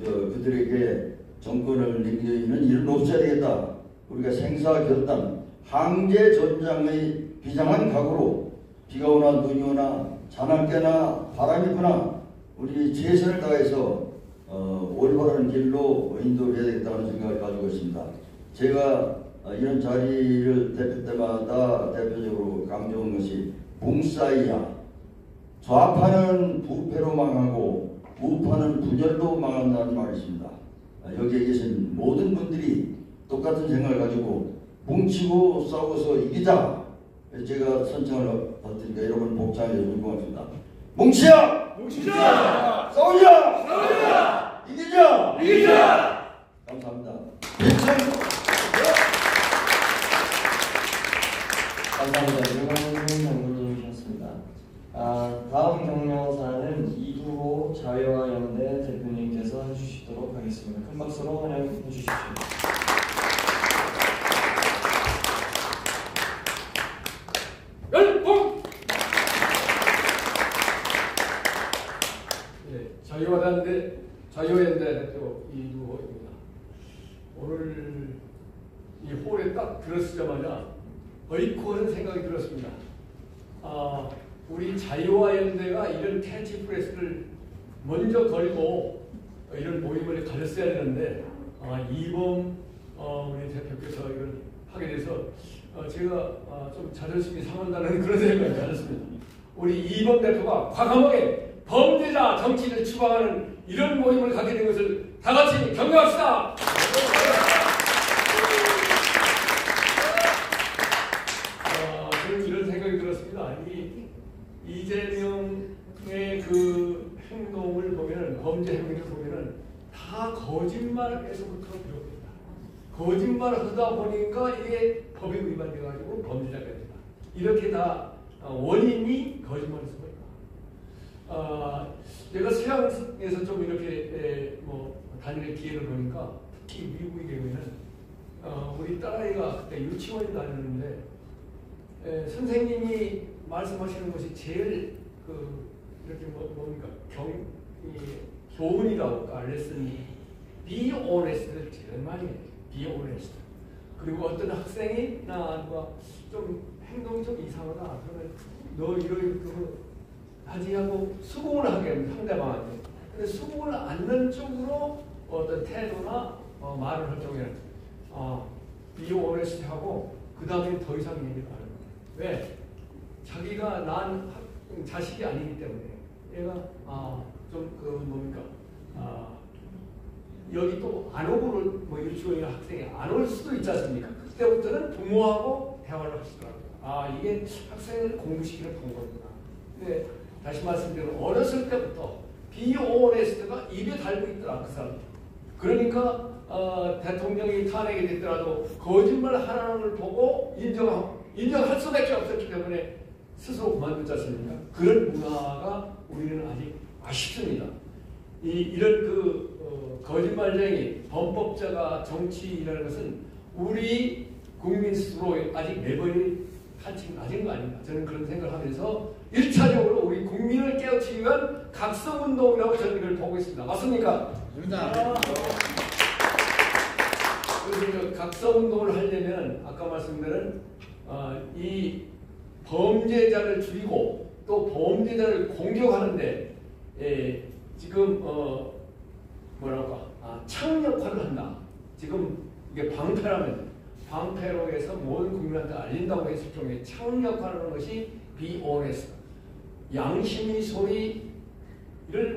그들에게 정권을 넘기는 일은 없어야 되겠다. 우리가 생사결단 항제 전장의 비장한 각오로 비가 오나 눈이 오나 자나깨나 바람이 부나 우리 최선을 다해서 올바른 길로 인도해야 되겠다는 생각을 가지고 있습니다. 제가 이런 자리를 대표 때마다 대표적으로 강조한 것이 뭉사이야. 좌파는 부패로 망하고 우파는 분열로 망한다는 말이 있습니다. 여기에 계신 모든 분들이 똑같은 생각을 가지고 뭉치고 싸워서 이기자. 제가 선창을 받으니까 여러분 복창해 주시면 고맙습니다. 뭉치자! 뭉치자! 싸우자! 싸우자! 이기자! 이기자! 감사합니다. 감사합니다. 유명훈 장군님이셨습니다. 다음 경로사는 이두호 자유화연대 대표님께서 해주시도록 하겠습니다. 큰 박수로 환영해 주십시오. 열봉! 자유화연대 대표 이두호입니다. 오늘 이 홀에 딱 들었으자마자 어이쿠 하는 생각이 들었습니다. 우리 자유화연대가 이런 캐치프레스를 먼저 걸고 이런 모임을 가졌어야 되는데 이범 우리 대표께서 이걸 하게 돼서 제가 좀 자존심이 상한다는 그런 생각이 들었습니다. 우리 이번 대표가 과감하게 범죄자 정치를 추방하는 이런 모임을 갖게 된 것을 다 같이 격려합시다. 저는 이런 생각이 들었습니다. 이재명의 그 행동을 보면은, 범죄 행위를 보면은 다 거짓말에서부터 비롯된다. 거짓말을 하다 보니까 이게 법에 위반돼가지고 범죄자가 된다. 이렇게 다 원인이 거짓말에서 보인다. 제가 서양에서 좀 이렇게 다니는 기회를 보니까, 특히 미국의 경우에는 우리 딸아이가 그때 유치원에 다녔는데 선생님이 말씀하시는 것이 제일 이렇게 뭡니까 교훈이라고 할까, 레슨이 be honest를 제일 많이 해요. be honest. 그리고 어떤 학생이 누가 좀 행동이 좀 이상하다 그러면 너 이런 하지 하고 수긍을 하게 합니다, 상대방한테. 근데 수긍을 않는 쪽으로 어떤 태도나 말을 할 경우에는 be honest 하고 그 다음에 더 이상 얘기를 안 해요. 왜? 자기가 난 자식이 아니기 때문에 얘가 여기 또 안 오고 유치원이나 학생이 안 올 수도 있지 않습니까? 그때부터는 부모하고 대화를 하시더라고요. 이게 학생을 공부시키는 방법이구나. 근데 다시 말씀드리면 어렸을 때부터 be honest가 입에 달고 있더라, 그 사람. 그러니까 대통령이 탄핵이 됐더라도 거짓말 하나는 걸 보고 인정할 수밖에 없었기 때문에 스스로 그만두지 않습니까? 그런 문화가 우리는 아직 아쉽습니다. 이런 거짓말쟁이, 범법자가 정치인이라는 것은 우리 국민 스스로 아직 내버릴 한층 낮은 거 아닌가, 저는 그런 생각을 하면서 1차적으로 우리 국민을 깨우치기 위한 각성운동이라고 저는 이걸 보고 있습니다. 맞습니까? 맞습니다. 그래서 각성운동을 하려면 아까 말씀드린 이 범죄자를 죽이고 또 범죄자를 공격하는데 지금 창 역할을 한다. 지금 이게 방패로 해서 모든 국민한테 알린다고 했을 경우에 창 역할을 하는 것이 be honest. 양심의 소리를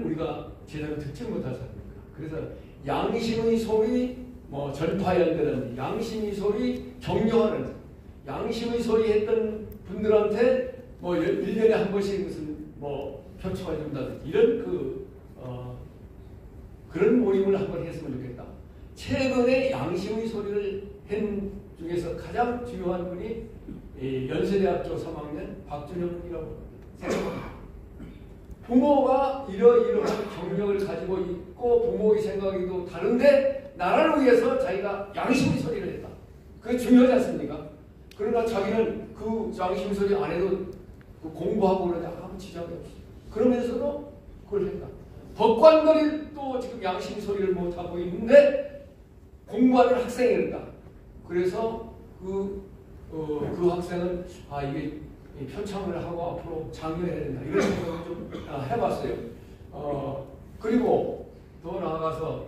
우리가 제대로 듣지 못하지 않습니까? 그래서 양심의 소리 전파연대라든지 양심의 소리 격려하는, 양심의 소리 했던 분들한테 1년에 한 번씩 무슨 표창을 준다든지 이런 그런 모임을 한번 했으면 좋겠다. 최근에 양심의 소리를 한 중에서 가장 중요한 분이 연세대학교 3학년 박준영이라고 생각합니다. 부모가 이러이러한 경력을 가지고 있고 부모의 생각이도 다른데 나라를 위해서 자기가 양심의 소리를 했다. 그게 중요하지 않습니까? 그러나 자기는 그 양심의 소리 안 해도 공부하고 그러는데 아무 지장이 없어. 그러면서도 그걸 했다. 법관들이 또 지금 양심 소리를 못하고 있는데 공부하는 학생이 있다. 그래서 그 학생은 이게 표창을 하고 앞으로 장려해야 된다. 이런 생각을 좀 해봤어요. 그리고 더 나아가서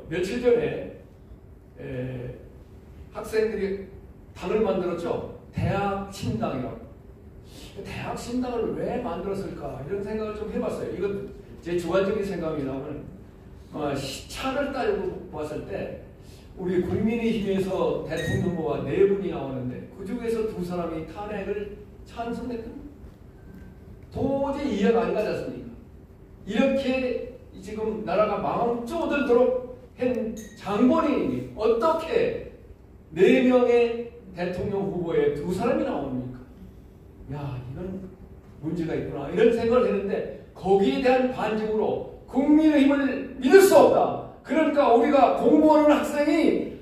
며칠 전에 학생들이 당을 만들었죠. 대학 신당이라고. 대학 신당을 왜 만들었을까 이런 생각을 좀 해봤어요. 이건 제 주관적인 생각이라면 시차를 따지고 봤을 때 우리 국민의힘에서 대통령 후보가 4분이 나오는데 그 중에서 2사람이 탄핵을 찬성했던 도저히 이해가 안 가지 않습니까? 이렇게 지금 나라가 마음 쪼들도록 한 장본인이 어떻게 4명의 대통령 후보에 2사람이 나옵니까? 야, 이건 문제가 있구나 이런 생각을 했는데 거기에 대한 반증으로 국민의힘을 믿을 수 없다. 그러니까 우리가 공부하는 학생이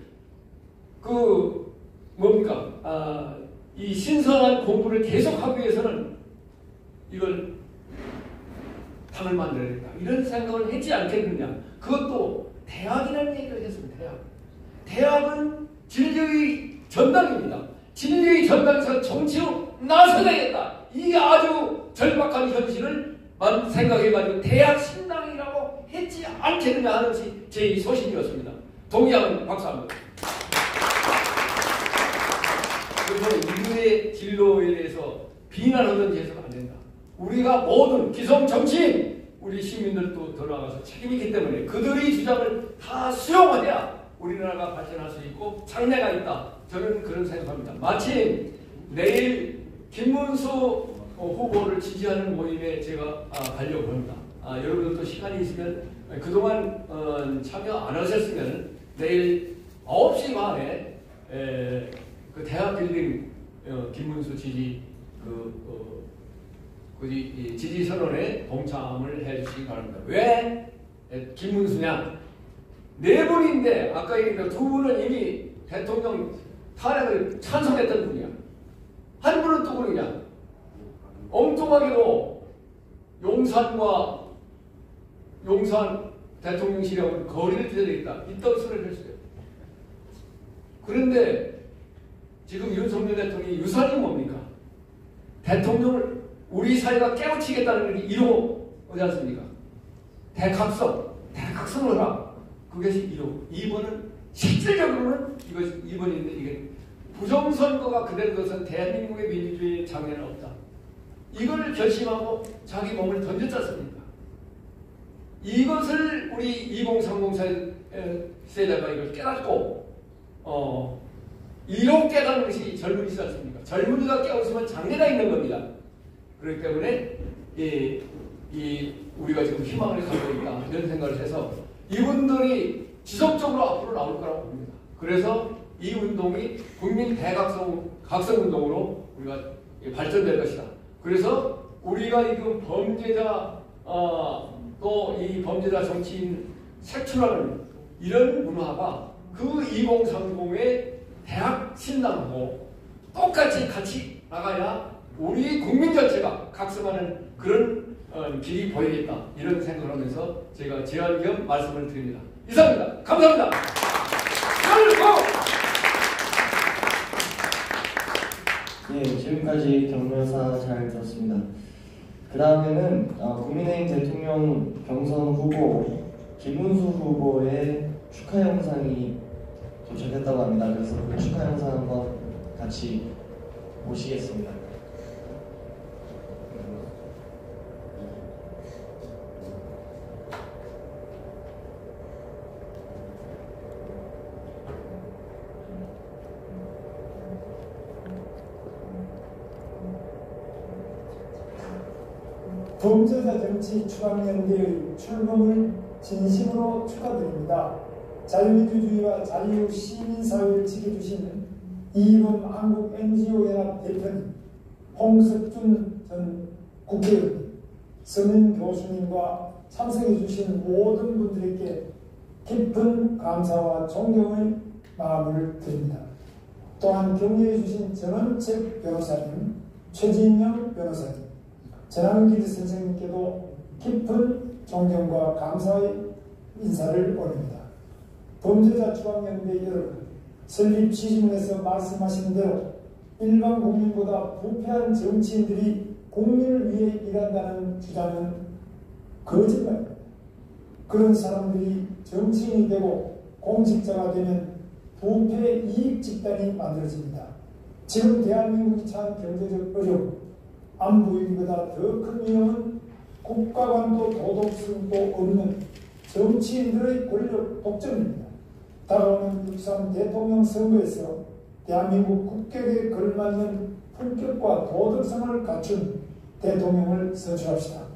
이 신선한 공부를 계속하기 위해서는 이걸 당을 만들어야겠다. 이런 생각을 했지 않겠느냐. 그것도 대학이라는 얘기를 했습니다. 대학은 진리의 전당입니다. 진리의 전당에서 정치로 나서야겠다. 이 아주 절박한 현실을 생각해가지고 대학 신당이라고 했지 않겠느냐 하는 것이 제 소신이었습니다. 동의하는 박수합니다. 그래서 이들의 진로에 대해서 비난하든지 해서는 안 된다. 우리가 모든 기성 정치인, 우리 시민들도 더 나아가서 책임이 있기 때문에 그들의 주장을 다 수용해야 우리나라가 발전할 수 있고 장래가 있다. 저는 그런 생각합니다. 마침 내일 김문수 후보를 지지하는 모임에 제가 가려고 합니다. 여러분들도 시간이 있으면 그동안 참여 안 하셨으면 내일 9시 반에 그 대학 빌딩 김문수 지지 지지 선언에 동참을 해주시기 바랍니다. 왜 김문수냐? 네 분인데 아까 얘기했던 두 분은 이미 대통령 탄핵을 찬성했던 분이야. 한 분은 또 누구냐? 엉뚱하게도 용산 대통령실하고 거리를 두어야 되겠다. 이딴 소리를 했어요. 그런데 지금 윤석열 대통령이 유산이 뭡니까? 대통령을 우리 사회가 깨우치겠다는 게 이로 오지 않습니까? 대각성을 하라. 그것이 1호. 2번은 실질적으로는 이것이 2번인데 이게 부정선거가 그대로 둬선 대한민국의 민주주의 장애는 없다. 이걸 결심하고 자기 몸을 던졌지 않습니까? 이것을 우리 2030 세대가 이걸 깨닫고 1호 깨닫는 것이 젊은이지 않습니까? 젊은이가 깨우치면 장애가 있는 겁니다. 그렇기 때문에 우리가 지금 희망을 갖고 있다 이런 생각을 해서 이분들이 지속적으로 앞으로 나올 거라고 봅니다. 그래서 이 운동이 국민 대각성 운동으로 우리가 발전될 것이다. 그래서 우리가 지금 범죄자 또 이 범죄자 정치인 색출하는 이런 문화가 그 2030의 대학 신당하고 똑같이 같이 나가야 우리 국민 전체가 각성하는 그런 길이 보이겠다. 이런 생각을 하면서 제가 제안 겸 말씀을 드립니다. 이상입니다. 감사합니다. 예, 지금까지 격려사 잘 들었습니다. 그 다음에는 국민의힘 대통령 경선 후보 김문수 후보의 축하 영상이 도착했다고 합니다. 그래서 그 축하 영상 한번 같이 보시겠습니다. 범죄자 정치 추방연대의 출범을 진심으로 축하드립니다. 자유민주주의와 자유시민사회를 지켜주신 이범 한국 NGO연합 대표님, 홍석준 전 국회의원, 서민 교수님과 참석해주신 모든 분들에게 깊은 감사와 존경의 마음을 드립니다. 또한 격려해주신 전원책 변호사님, 최진영 변호사님, 전한길 선생님께도 깊은 존경과 감사의 인사를 올립니다. 범죄자 추방연대 여러분, 설립 취지문에서 말씀하신 대로 일반 국민보다 부패한 정치인들이 국민을 위해 일한다는 주장은 거짓말입니다. 그런 사람들이 정치인이 되고 공직자가 되면 부패 이익 집단이 만들어집니다. 지금 대한민국이 처한 경제적 어려움, 안보 위기보다 더 큰 위험은 국가관도 도덕성도 없는 정치인들의 권력 독점입니다. 다가오는 6.3 대통령 선거에서 대한민국 국격에 걸맞는 품격과 도덕성을 갖춘 대통령을 선출합시다.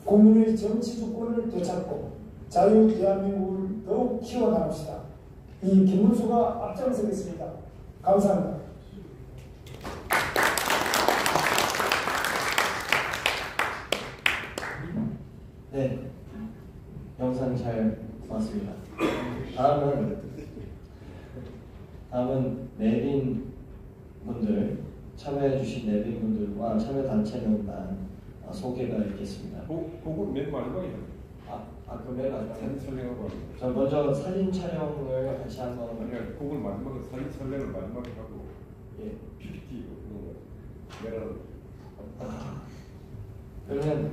국민의 정치 주권을 되찾고 자유 대한민국을 더욱 키워나갑시다. 이 김문수가 앞장서겠습니다. 감사합니다. 네, 영상 잘 봤습니다. 다음은 내빈 분들, 참여해주신 내빈 분들과 참여 단체명단 소개가 있겠습니다. 그건 맨 마지막이에요. 그럼 맨 마지막에 사진 촬영하고. 저 먼저 사진 촬영을 같이 한번. 아니요, 그건 마지막에 사진 촬영을 마지막에 하고. 예. PPT 그런 거. 그러면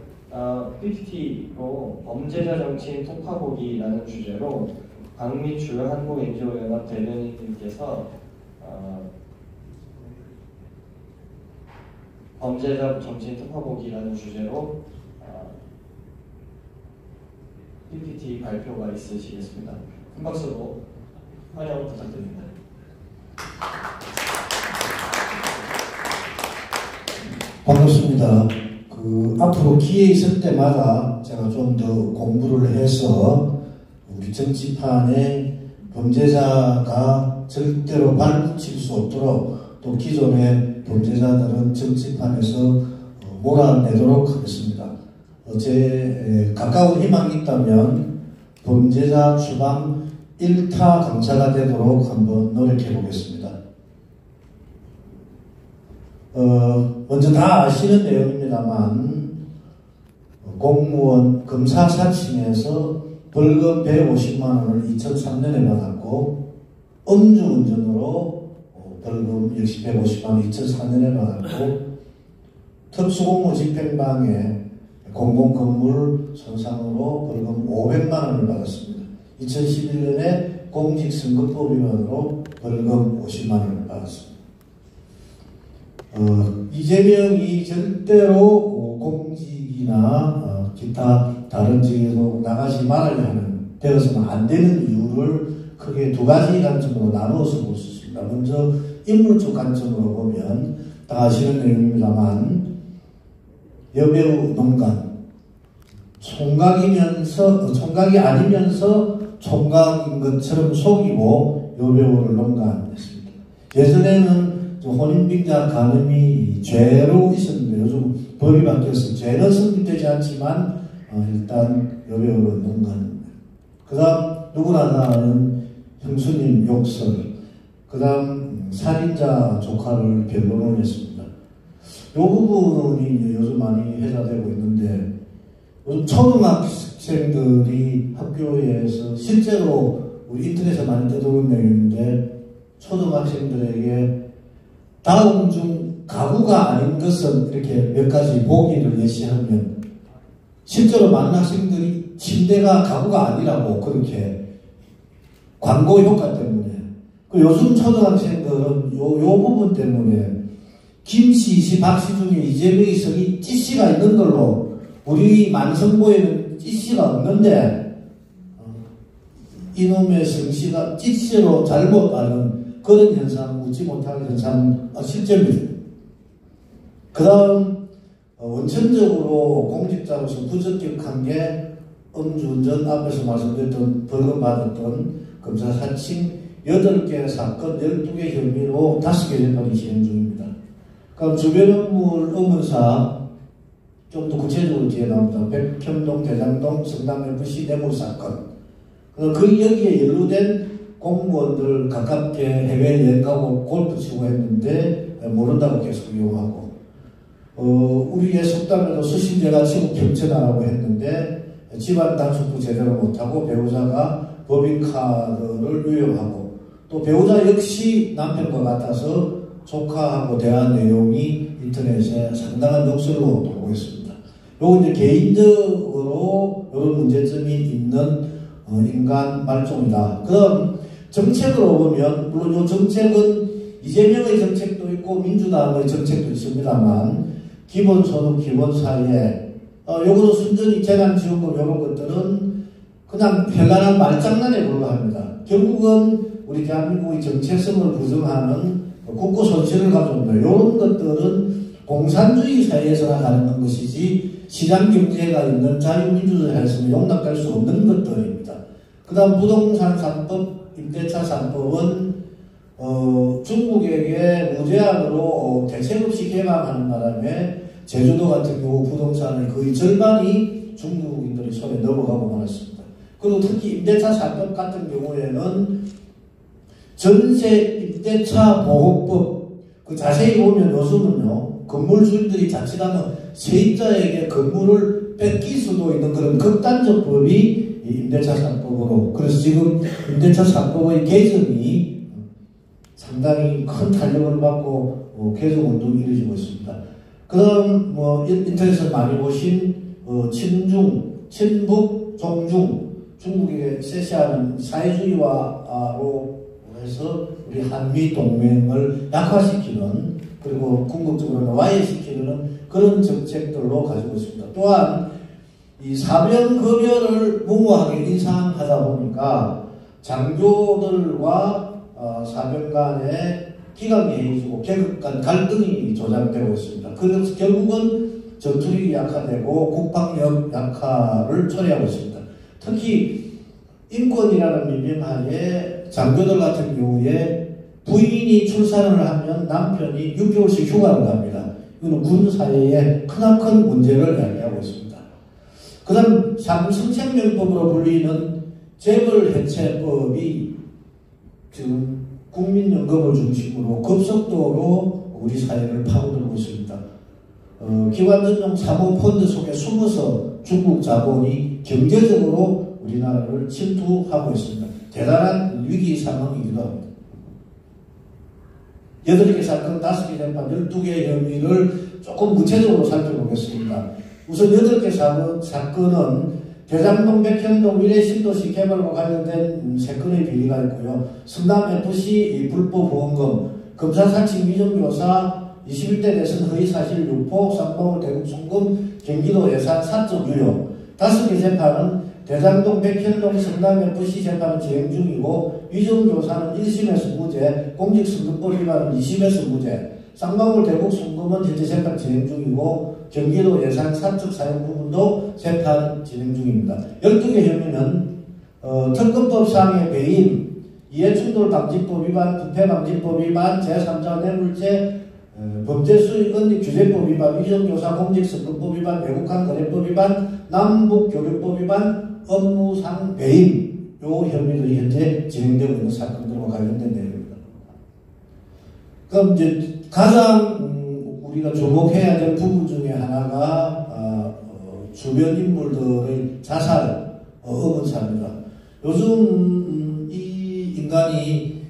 PPT로 범죄자 정치인 통파보기라는 주제로 박미출 한국NGO연합 대변인님께서 범죄자 정치 특화보기라는 주제로 PPT 발표가 있으시겠습니다. 큰 박수로 환영 부탁드립니다. 반갑습니다. 앞으로 기회 있을 때마다 제가 좀 더 공부를 해서 우리 정치판에 범죄자가 절대로 발붙일 수 없도록 또 기존의 범죄자들은 정치판에서 몰아내도록 하겠습니다. 제 가까운 희망이 있다면 범죄자 추방 1타 강사가 되도록 한번 노력해 보겠습니다. 먼저 다 아시는 내용입니다만 공무원 검사 사칭에서 벌금 150만 원을 2003년에 받았고 음주운전으로 벌금 역시 150만 원 2004년에 받았고 특수공무 집행방해 공공건물 손상으로 벌금 500만 원을 받았습니다. 2011년에 공직선거법 위반으로 벌금 50만 원을 받았습니다. 이재명이 절대로 공직이나 기타 다른 직에서 나가지 말아야 하는, 되어서는 안 되는 이유를 크게 두 가지 관점으로 나누어서 볼 수 있습니다. 먼저 인물적 관점으로 보면 다 아시는 내용입니다만 여배우 농간, 총각이 아니면서 총각인 것처럼 속이고 여배우를 농간했습니다. 예전에는 혼인빙자 간음이 죄로 있었는데 요즘 법이 바뀌어서 죄는 성립되지 않지만 일단 여배우를 농간합니다. 그 다음 누구나 다 아는 형수님 욕설, 그 다음 살인자 조카를 변론했습니다. 이 부분이 요즘 많이 회자되고 있는데 요즘 초등학생들이 학교에서 실제로 우리 인터넷에 많이 떠도는 내용인데 초등학생들에게 다음 중 가구가 아닌 것은 이렇게 몇 가지 보기를 예시하면 실제로 많은 학생들이 침대가 가구가 아니라고 그렇게 광고 효과 때문에 요즘 초등학생들은 요 부분 때문에 김씨, 씨, 박씨 중에 이재명의 성이 찌씨가 있는 걸로 우리 만성보에는 찌씨가 없는데 이놈의 성씨가 찌씨로 잘못 아는 그런 현상, 웃지 못하는 현상 실제입니다. 그 다음 원천적으로 공직자로서 부적격한 게 음주운전 앞에서 말씀드렸던 벌금 받았던 검사 사칭 8개 사건 12개 혐의로 5개 재판이 진행 중입니다. 그럼 주변 업무 의문사 좀 더 구체적으로 뒤에 나옵니다. 백현동, 대장동, 성남 FC 뇌물사건. 그 여기에 연루된 공무원들 가깝게 해외여행 가고 골프 치고 했는데 모른다고 계속 이용하고 우리의 속담에도 수신제가 치고 병천하라고 했는데 집안 단속도 제대로 못하고 배우자가 법인카드를 유용하고 또 배우자 역시 남편과 같아서 조카하고 대한 내용이 인터넷에 상당한 욕설로 돌고 있습니다. 요거 이제 개인적으로 이런 문제점이 있는 인간 말종이다. 그 다음 정책으로 보면 물론 이 정책은 이재명의 정책도 있고 민주당의 정책도 있습니다만 기본소득, 기본사회 요거는 순전히 재난지원금 이런 것들은 그냥 현란한 말장난에 불과합니다. 결국은 우리 대한민국의 정체성을 부정하는 국고 손실을 가져옵니다. 이런 것들은 공산주의 사회에서나 가능한 것이지 시장경제가 있는 자유민주주의에서는 용납할 수 없는 것들입니다. 그 다음 부동산 3법, 임대차 3법은 중국에게 무제한으로 대책 없이 개방하는 바람에 제주도 같은 경우 부동산의 거의 절반이 중국인들의 손에 넘어가고 말았습니다. 그리고 특히 임대차 3법 같은 경우에는 전세 임대차 보호법 자세히 보면 요즘은요 건물주인들이 자칫하면 세입자에게 건물을 뺏길 수도 있는 그런 극단적 법이 임대차 3법으로 그래서 지금 임대차 3법의 개정이 상당히 큰 탄력을 받고 개정 운동이 이루어지고 있습니다. 그 다음 인터넷에서 많이 보신 친북, 종중 중국에 세시하는 사회주의화로 해서 우리 한미 동맹을 약화시키는 그리고 궁극적으로는 와해시키는 그런 정책들로 가지고 있습니다. 또한 이 사병급여를 무모하게 인상하다 보니까 장교들과 사병 간의 기강이 해지고 계급 간 갈등이 조장되고 있습니다. 그래서 결국은 전투력이 약화되고 국방력 약화를 초래하고 있습니다. 특히 인권이라는 미명하에 장교들 같은 경우에 부인이 출산을 하면 남편이 6개월씩 휴가를 갑니다. 이거는 군 사회에 크나큰 문제를 야기하고 있습니다. 그 다음 삼성생명법으로 불리는 재벌해체법이 지금 국민연금을 중심으로 급속도로 우리 사회를 파고들고 있습니다. 기관전용 사모펀드 속에 숨어서 중국 자본이 경제적으로 우리나라를 침투하고 있습니다. 대단한 위기 상황이기도 합니다. 8개 사건, 5개 재판, 12개 혐의를 조금 구체적으로 살펴보겠습니다. 우선 8개 사건은 대장동, 백현동, 위례 신도시 개발과 관련된 3건의 비리가 있고요. 성남FC 불법 후원금, 검사 사칭 위정교사, 21대 대선 허위사실 유포, 쌍방울 대북 송금, 경기도 예산 사적 유용. 5개 재판은 대장동, 백현동, 성남FC 재판은 진행 중이고 위정교사는 1심에서 무죄, 공직선거법 위반은 2심에서 무죄, 쌍방울 대북 송금은 현재 재판 진행 중이고 경기도 예산 사적 사용 부분도 재판 진행 중입니다. 12개 혐의는 특검법상의 배임, 이해충돌방지법 위반, 부패방지법 위반, 제3자 뇌물죄, 범죄수익은 규제법 위반, 위정교사 공직선거법 위반, 외국한 거래법 위반, 남북교류법 위반, 업무상 배임, 요 혐의들이 현재 진행되고 있는 사건들과 관련된 내용입니다. 그럼 이제 가장 우리가 주목해야 될 부분 중에 하나가 주변 인물들의 자살 의문사입니다. 요즘 이 인간이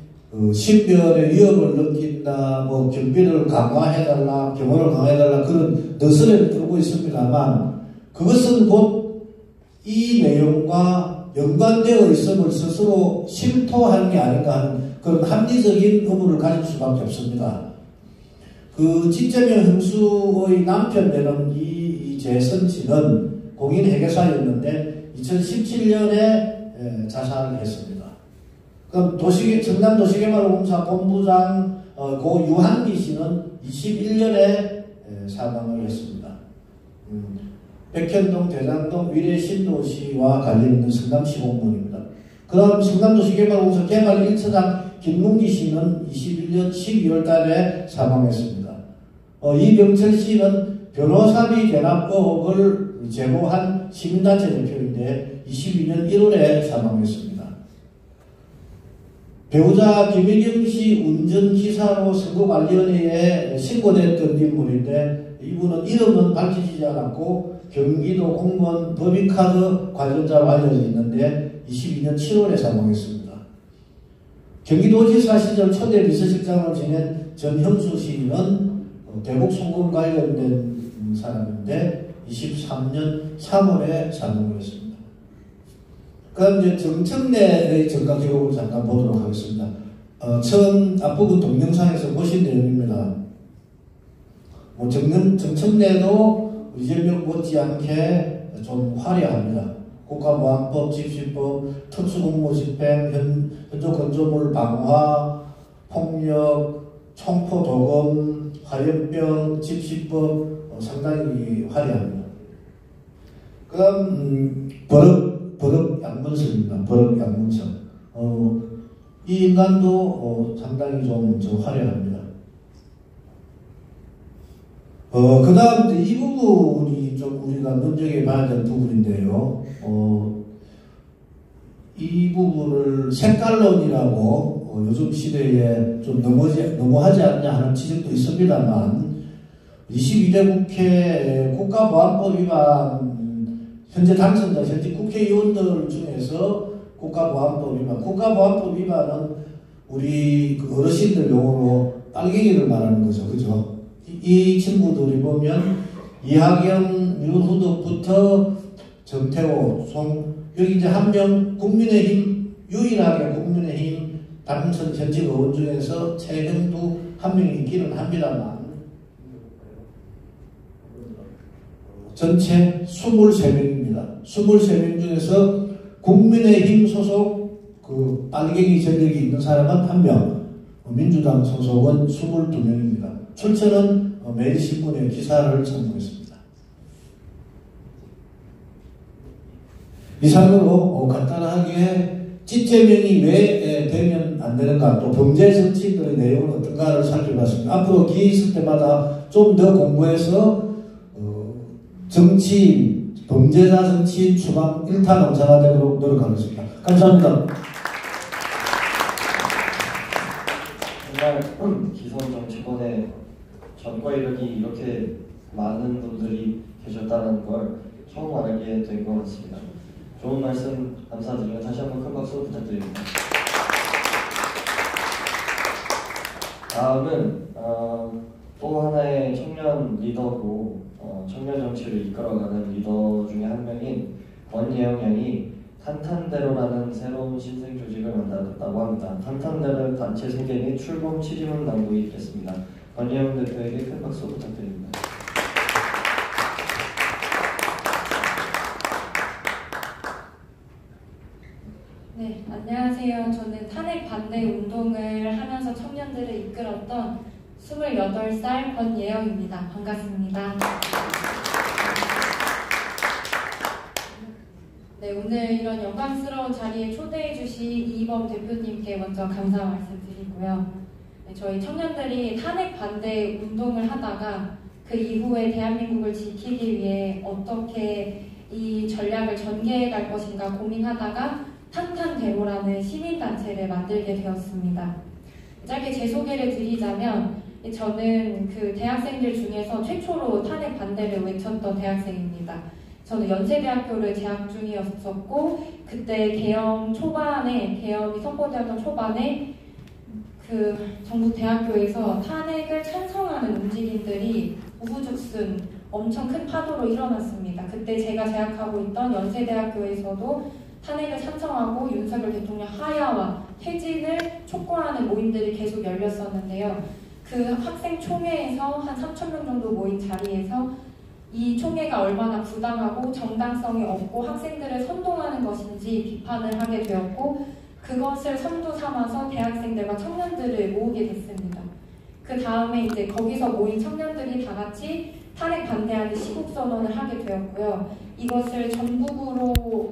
신변의 위협을 느낀다, 뭐 경비를 강화해달라, 경호를 강화해달라 그런 너스레를 들고 있습니다만 그것은 곧 이 내용과 연관되어 있음을 스스로 실토하는 게 아닌가 하는 그런 합리적인 의문을 가질 수밖에 없습니다. 그 진재명 형수의 남편 되는 이재선 씨는 공인 회계사였는데 2017년에 자살을 했습니다. 그럼 전남도시개발공사 본부장 고 유한기 씨는 21년에 사망을 했습니다. 백현동, 대장동, 위례 신도시와 관련 있는 성남시 공무원입니다. 그 다음 성남도시개발공사 개발 1차장 김문기 씨는 21년 12월 달에 사망했습니다. 이병철 씨는 변호사비 대납 의혹을 제보한 시민단체 대표인데 22년 1월에 사망했습니다. 배우자 김혜경 씨 운전기사로 선거관리위원회에 신고됐던 인물인데 이분은 이름은 밝혀지지 않았고 경기도 공무원 법인카드 관련자로 알려져 있는데 22년 7월에 사망했습니다. 경기도지사 시절 초대 비서실장을 지낸 전형수 씨는 대북 송금 관련된 사람인데 23년 3월에 사망을 했습니다. 그럼 이제 정청래의 전가 기록을 잠깐 보도록 하겠습니다. 처음 앞부분 동영상에서 보신 내용입니다. 정청래도 이재명 못지않게 좀 화려합니다. 국가보안법, 집시법, 특수공무집행, 현존 건조물 방화, 폭력, 총포 도금, 화염병, 집시법 상당히 화려합니다. 그다음 버럭 양문석입니다. 버럭 양문석. 이 인간도 상당히 좀 화려합니다. 그 다음 이 부분이 좀 우리가 눈여겨봐야 될 부분인데요. 이 부분을 색깔론이라고 요즘 시대에 좀 너무하지 않냐 하는 지적도 있습니다만 22대 국회 국가보안법 위반 현재 당선자, 현재 국회의원들 중에서 국가보안법 위반은 우리 그 어르신들 용어로 빨갱이를 말하는 거죠. 그죠? 이 친구들이 보면 이하경, 윤후덕부터 정태호, 여기 이제 한 명 국민의힘, 유일하게 국민의힘 당선 현직 의원 중에서 최형두 한 명이 있기는 합니다만 전체 23명입니다. 23명 중에서 국민의힘 소속 그 빨갱이 전력이 있는 사람은 1명, 민주당 소속은 22명입니다. 출처는 매일신문의 기사를 참고했습니다. 이상으로 간단하게 찌제명이 왜 되면 안 되는가, 또 범죄 정치인들의 내용은 어떤가를 살펴봤습니다. 앞으로 기회 있을 때마다 좀 더 공부해서 정치인, 범죄자 정치인 추방 1타 남사가 되도록 노력하겠습니다. 감사합니다. 정말 기성 정치권에 전과 이력이 이렇게 많은 분들이 계셨다는 걸 처음 알게 된 것 같습니다. 좋은 말씀 감사드리며 다시 한번 큰 박수 부탁드립니다. 다음은 또 하나의 청년 리더고 청년 정치를 이끌어가는 리더 중에 한 명인 권예영 양이 탄탄대로라는 새로운 신생 조직을 만들었다고 합니다. 탄탄대로 단체 소개 및 출범 취지문 낭독이 있겠습니다. 권예영 대표에게 큰 박수 부탁드립니다. 네, 안녕하세요. 저는 탄핵 반대 운동을 하면서 청년들을 이끌었던 28살 권예영입니다. 반갑습니다. 네, 오늘 이런 영광스러운 자리에 초대해 주신 이희범 대표님께 먼저 감사 말씀드리고요. 네, 저희 청년들이 탄핵 반대 운동을 하다가 그 이후에 대한민국을 지키기 위해 어떻게 이 전략을 전개해 갈 것인가 고민하다가 탄탄대로라는 시민단체를 만들게 되었습니다. 짧게 제 소개를 드리자면 저는 그 대학생들 중에서 최초로 탄핵 반대를 외쳤던 대학생입니다. 저는 연세대학교를 재학 중이었었고 그때 계엄이 선포되었던 초반에 그 전국 대학교에서 탄핵을 찬성하는 움직임들이 우후죽순 엄청 큰 파도로 일어났습니다. 그때 제가 재학하고 있던 연세대학교에서도 탄핵을 찬성하고 윤석열 대통령 하야와 퇴진을 촉구하는 모임들이 계속 열렸었는데요. 그 학생 총회에서 한 3,000명 정도 모인 자리에서 이 총회가 얼마나 부당하고 정당성이 없고 학생들을 선동하는 것인지 비판을 하게 되었고 그것을 선두 삼아서 대학생들과 청년들을 모으게 됐습니다. 그 다음에 이제 거기서 모인 청년들이 다 같이 탄핵 반대하는 시국선언을 하게 되었고요. 이것을 전국으로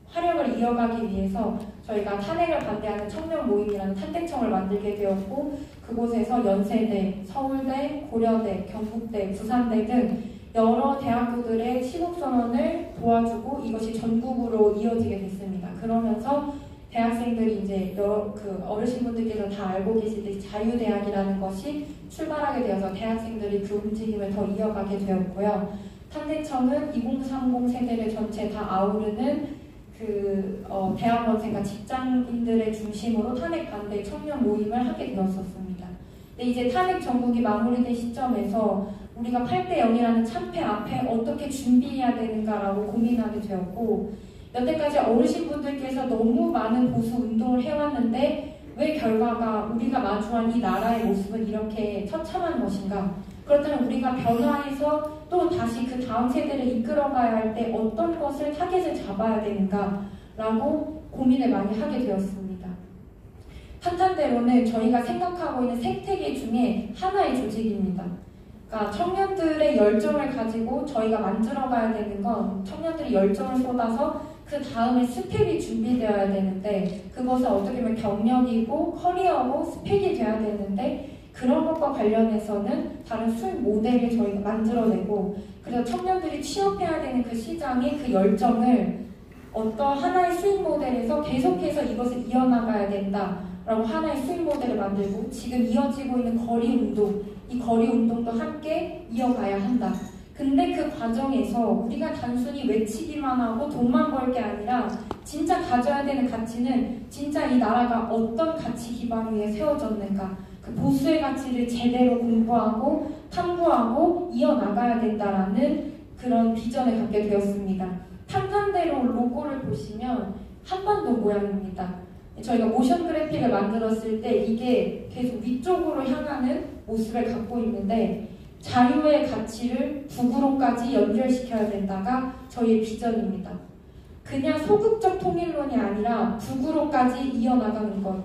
화력을 이어가기 위해서 저희가 탄핵을 반대하는 청년 모임이라는 탄대청을 만들게 되었고 그곳에서 연세대, 서울대, 고려대, 경북대, 부산대 등 여러 대학교들의 시국선언을 도와주고 이것이 전국으로 이어지게 됐습니다. 그러면서 대학생들이 이제 어르신분들께서 다 알고 계시듯이 자유대학이라는 것이 출발하게 되어서 대학생들이 그 움직임을 더 이어가게 되었고요. 탄대청은 2030 세대를 전체 다 아우르는 대학원생과 직장인들의 중심으로 탄핵 반대 청년 모임을 하게 되었었습니다. 근데 이제 탄핵 정국이 마무리된 시점에서 우리가 8대 0이라는 참패 앞에 어떻게 준비해야 되는가라고 고민하게 되었고 여태까지 어르신분들께서 너무 많은 보수 운동을 해왔는데 왜 결과가 우리가 마주한 이 나라의 모습은 이렇게 처참한 것인가? 그렇다면 우리가 변화해서 또 다시 그 다음 세대를 이끌어가야 할 때 어떤 것을 타겟을 잡아야 되는가 라고 고민을 많이 하게 되었습니다. 탄탄대로는 저희가 생각하고 있는 생태계 중에 하나의 조직입니다. 그러니까 청년들의 열정을 가지고 저희가 만들어가야 되는 건 청년들이 열정을 쏟아서 그 다음에 스펙이 준비되어야 되는데 그것은 어떻게 보면 경력이고 커리어고 스펙이 되어야 되는데 그런 것과 관련해서는 다른 수익 모델을 저희가 만들어내고 그래서 청년들이 취업해야 되는 그 시장의 그 열정을 어떤 하나의 수익 모델에서 계속해서 이것을 이어나가야 된다라고 하나의 수익 모델을 만들고 지금 이어지고 있는 거리 운동, 이 거리 운동도 함께 이어가야 한다. 근데 그 과정에서 우리가 단순히 외치기만 하고 돈만 벌 게 아니라 진짜 가져야 되는 가치는 진짜 이 나라가 어떤 가치 기반 위에 세워졌는가 그 보수의 가치를 제대로 공부하고 탐구하고 이어나가야 된다라는 그런 비전을 갖게 되었습니다. 탄탄대로 로고를 보시면 한반도 모양입니다. 저희가 모션 그래픽을 만들었을 때 이게 계속 위쪽으로 향하는 모습을 갖고 있는데 자유의 가치를 북으로까지 연결시켜야 된다가 저희의 비전입니다. 그냥 소극적 통일론이 아니라 북으로까지 이어나가는 것.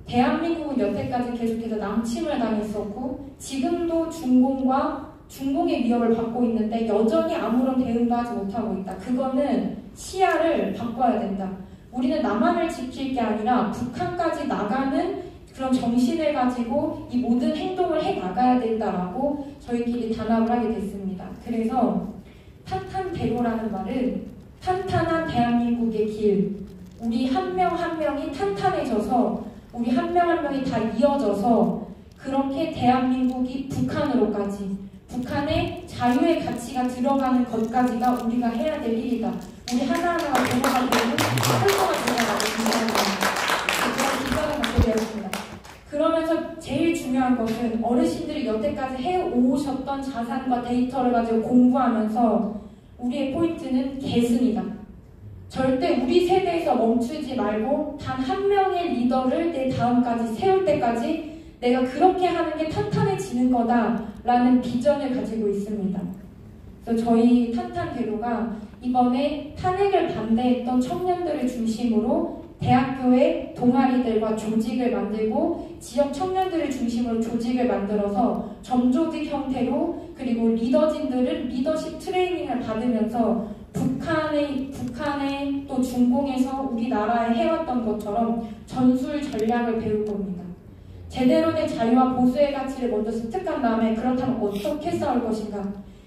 대한민국은 여태까지 계속해서 남침을 당했었고 지금도 중공의 위협을 받고 있는데 여전히 아무런 대응도 하지 못하고 있다. 그거는 시야를 바꿔야 된다. 우리는 남한을 지킬 게 아니라 북한까지 나가는 그런 정신을 가지고 이 모든 행동을 해나가야 된다라고 저희끼리 단합을 하게 됐습니다. 그래서 탄탄대로라는 말은 탄탄한 대한민국의 길, 우리 한 명 한 명이 탄탄해져서 우리 한 명 한 명이 다 이어져서 그렇게 대한민국이 북한으로까지 북한의 자유의 가치가 들어가는 것까지가 우리가 해야 될 일이다. 우리 하나하나가 도모가 되고 활동가 되어가고 그런 기반을 갖게 되었습니다. 그러면서 제일 중요한 것은 어르신들이 여태까지 해오셨던 자산과 데이터를 가지고 공부하면서 우리의 포인트는 계승이다. 절대 우리 세대에서 멈추지 말고 단 한 명의 리더를 내 다음까지 세울 때까지 내가 그렇게 하는 게 탄탄해지는 거다라는 비전을 가지고 있습니다. 그래서 저희 탄탄대로가 이번에 탄핵을 반대했던 청년들을 중심으로 대학교의 동아리들과 조직을 만들고 지역 청년들을 중심으로 조직을 만들어서 점조직 형태로 그리고 리더진들은 리더십 트레이닝을 받으면서 북한의 또 중공에서 우리나라에 해왔던 것처럼 전술 전략을 배울 겁니다. 제대로 된 자유와 보수의 가치를 먼저 습득한 다음에 그렇다면 어떻게 싸울 것인가?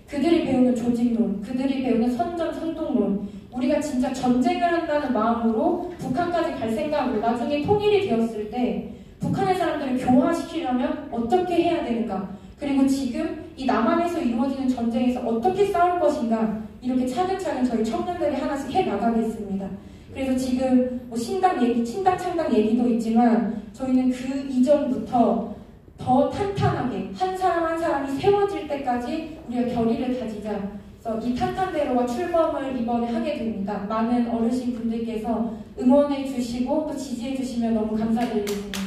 그들이 배우는 조직론, 그들이 배우는 선동론, 우리가 진짜 전쟁을 한다는 마음으로 북한까지 갈 생각으로 나중에 통일이 되었을 때 북한의 사람들을 교화시키려면 어떻게 해야 되는가? 그리고 지금 이 남한에서 이루어지는 전쟁에서 어떻게 싸울 것인가? 이렇게 차근차근 저희 청년들이 하나씩 해나가겠습니다. 그래서 지금 뭐 신당 얘기, 친당 창당 얘기도 있지만 저희는 그 이전부터 더 탄탄하게 한 사람 한 사람이 세워질 때까지 우리가 결의를 다지자. 그래서 이 탄탄대로와 출범을 이번에 하게 됩니다. 많은 어르신 분들께서 응원해 주시고 또 지지해 주시면 너무 감사드리겠습니다.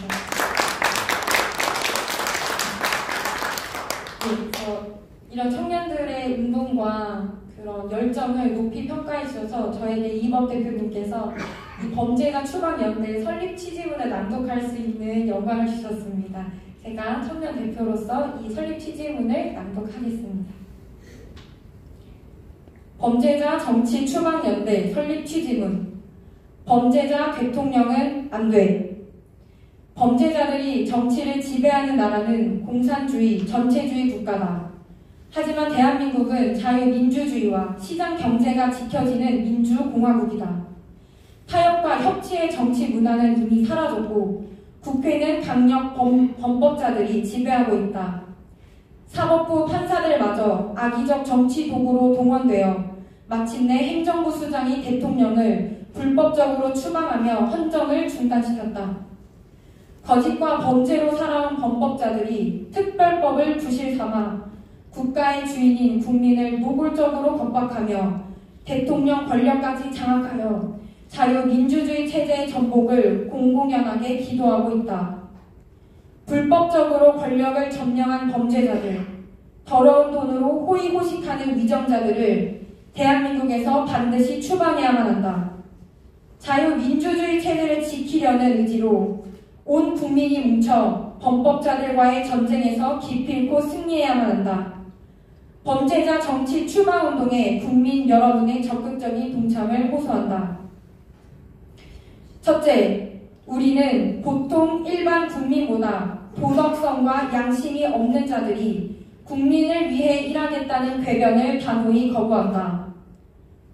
네, 그래서 이런 청년들의 운동과 그런 열정을 높이 평가해 주셔서 저에게 이범 대표님께서 이 범죄자 추방연대 설립 취지문을 낭독할 수 있는 영광을 주셨습니다. 제가 청년 대표로서 이 설립 취지문을 낭독하겠습니다. 범죄자 정치 추방연대 설립 취지문. 범죄자 대통령은 안 돼. 범죄자들이 정치를 지배하는 나라는 공산주의, 전체주의 국가다. 하지만 대한민국은 자유민주주의와 시장 경제가 지켜지는 민주공화국이다. 타협과 협치의 정치 문화는 이미 사라졌고 국회는 강력 범법자들이 지배하고 있다. 사법부 판사들마저 악의적 정치 도구로 동원되어 마침내 행정부 수장이 대통령을 불법적으로 추방하며 헌정을 중단시켰다. 거짓과 범죄로 살아온 범법자들이 특별법을 구실 삼아 국가의 주인인 국민을 노골적으로 겁박하며 대통령 권력까지 장악하여 자유민주주의 체제의 전복을 공공연하게 기도하고 있다. 불법적으로 권력을 점령한 범죄자들, 더러운 돈으로 호의호식하는 위정자들을 대한민국에서 반드시 추방해야만 한다. 자유민주주의 체제를 지키려는 의지로 온 국민이 뭉쳐 범법자들과의 전쟁에서 기필코 승리해야만 한다. 범죄자 정치 추방운동에 국민 여러분의 적극적인 동참을 호소한다. 첫째, 우리는 보통 일반 국민보다 도덕성과 양심이 없는 자들이 국민을 위해 일하겠다는 궤변을 단호히 거부한다.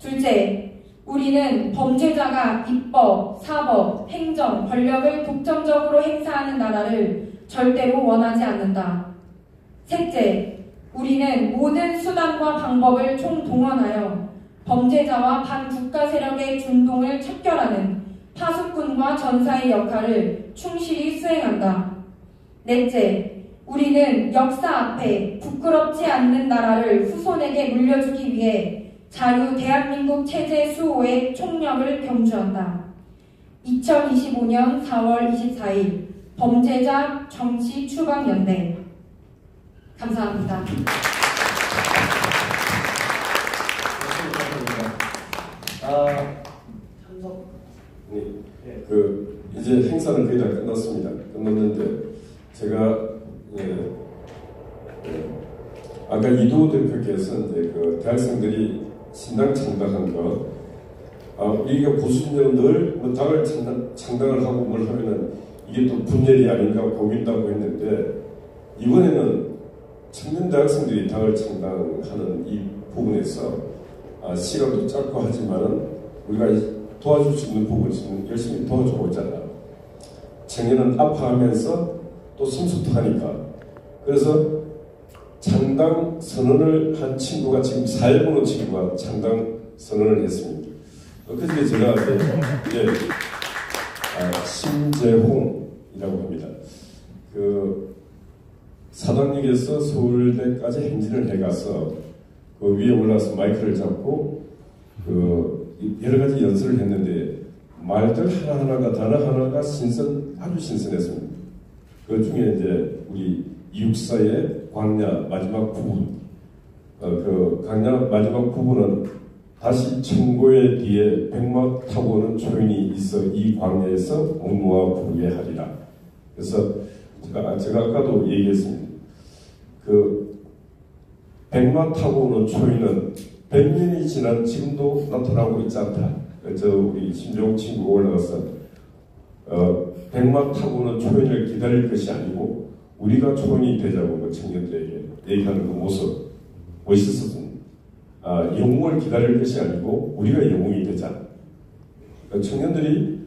둘째, 우리는 범죄자가 입법, 사법, 행정, 권력을 독점적으로 행사하는 나라를 절대로 원하지 않는다. 셋째, 우리는 모든 수단과 방법을 총동원하여 범죄자와 반국가 세력의 준동을 척결하는 파수꾼과 전사의 역할을 충실히 수행한다. 넷째, 우리는 역사 앞에 부끄럽지 않는 나라를 후손에게 물려주기 위해 자유 대한민국 체제 수호의 총력을 경주한다. 2025년 4월 24일 범죄자 정치 추방연대. 감사합니다. 네, 이제 행사는 거의 다 끝났습니다. 끝났는데 제가 아까 이도 대표께서 이제 그 대학생들이 신당 창당한 거, 우리가 보수진영은 늘 뭐 당을 창당을 하고 뭘 하면은 이게 또 분열이 아닌가 고민다고 했는데, 이번에는 청년 대학생들이 당을 창당하는 이 부분에서 시간도 짧고 하지만은 우리가 도와줄 수 있는 부분은 열심히 도와주고 있잖아. 청년은 아파하면서 또 숨소통하니까. 그래서 창당 선언을 한 친구가 지금 4일 친구가 창당 선언을 했습니다. 그때 제가 신재홍이라고 합니다. 그 사당역에서 서울대까지 행진을 해가서 그 위에 올라서 마이크를 잡고 그 여러 가지 연설을 했는데 말들 하나하나가 단어 하나가 아주 신선했습니다. 그 중에 이제 우리 이육사의 광야 마지막 부분, 그 광야 마지막 부분은 다시 천고의 뒤에 백막 타고 오는 초인이 있어 이 광야에서 옥무와 부르게 하리라. 그래서 제가 아까도 얘기했습니다. 그 백마 타고 오는 초인은 100년이 지난 지금도 나타나고 있지 않다. 우리 신종 친구가 올라가서 백마 타고 오는 초인을 기다릴 것이 아니고 우리가 초인이 되자고 그 청년들에게 얘기하는 그 모습 멋있었습니다. 영웅을 기다릴 것이 아니고 우리가 영웅이 되자. 청년들이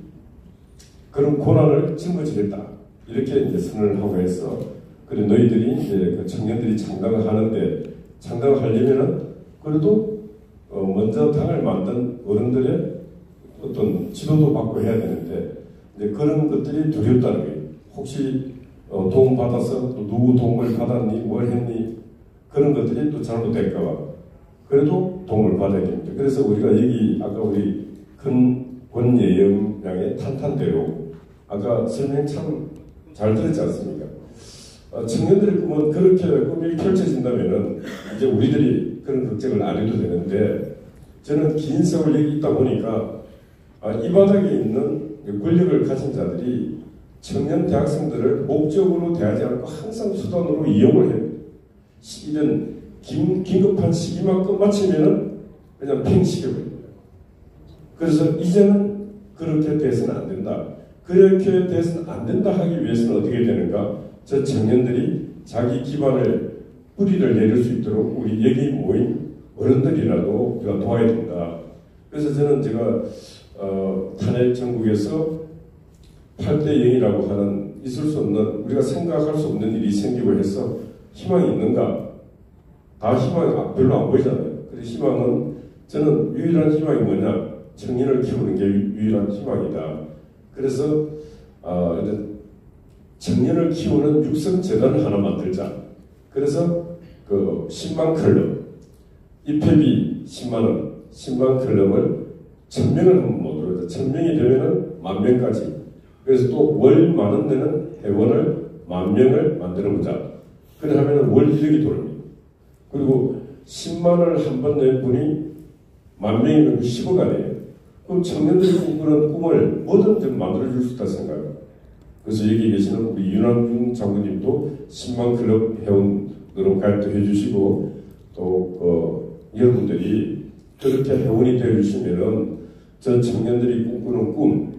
그런 고난을 짊어지겠다 이렇게 이제 선언을 하고 해서, 그래 너희들이 이제 그 청년들이 창당을 하는데 창당을 하려면은 그래도 먼저 당을 만든 어른들의 어떤 지도도 받고 해야 되는데 이제 그런 것들이 두렵다는 거예요. 혹시 도움 받아서 또 누구 도움을 받았니 뭘 했니 그런 것들이 또 잘못될까봐 그래도 도움을 받아야 됩니다. 그래서 우리가 여기 아까 우리 권예영 양의 탄탄대로 아까 설명 참 잘 들었지 않습니까? 청년들의 꿈은 그렇게 꿈이 펼쳐진다면은 이제 우리들이 그런 걱정을 안 해도 되는데, 저는 긴 세월 여기 있다 보니까 이 바닥에 있는 권력을 가진 자들이 청년 대학생들을 목적으로 대하지 않고 항상 수단으로 이용을 해요. 이런 긴급한 시기만 끝마치면은 그냥 팽시켜버립니다. 그래서 이제는 그렇게 돼서는 안 된다. 그렇게 돼서는 안 된다 하기 위해서는 어떻게 되는가? 저 청년들이 자기 기반을 뿌리를 내릴 수 있도록 우리 여기 모인 어른들이라도 우리가 도와야 된다. 그래서 저는 제가 탄핵 전국에서 8대 0이라고 하는 있을 수 없는, 우리가 생각할 수 없는 일이 생기고 해서 희망이 있는가? 다 희망이 별로 안 보이잖아요. 그래서 희망은, 저는 유일한 희망이 뭐냐? 청년을 키우는 게 유일한 희망이다. 그래서 청년을 키우는 육성재단을 하나 만들자. 그래서 그 10만 클럽, 입회비 10만원, 10만 클럽을 1000명을 한번 모으자. 1000명이 되면은 10,000명까지. 그래서 또 월 10,000원 내는 회원을 10,000명을 만들어보자. 그래 하면은 월 1억이 돌립니다. 그리고 10만원을 한 번 낸 분이 10,000명이면 10억 아니에요. 그럼 청년들이 꿈꾸는 꿈을 뭐든지 만들어줄 수 있다 생각해요. 그래서 여기 계시는 우리 윤한중 장군님도 10만 클럽 회원으로 가입도 해주시고, 또 여러분들이 그렇게 회원이 되어주시면은 저 청년들이 꿈꾸는 꿈,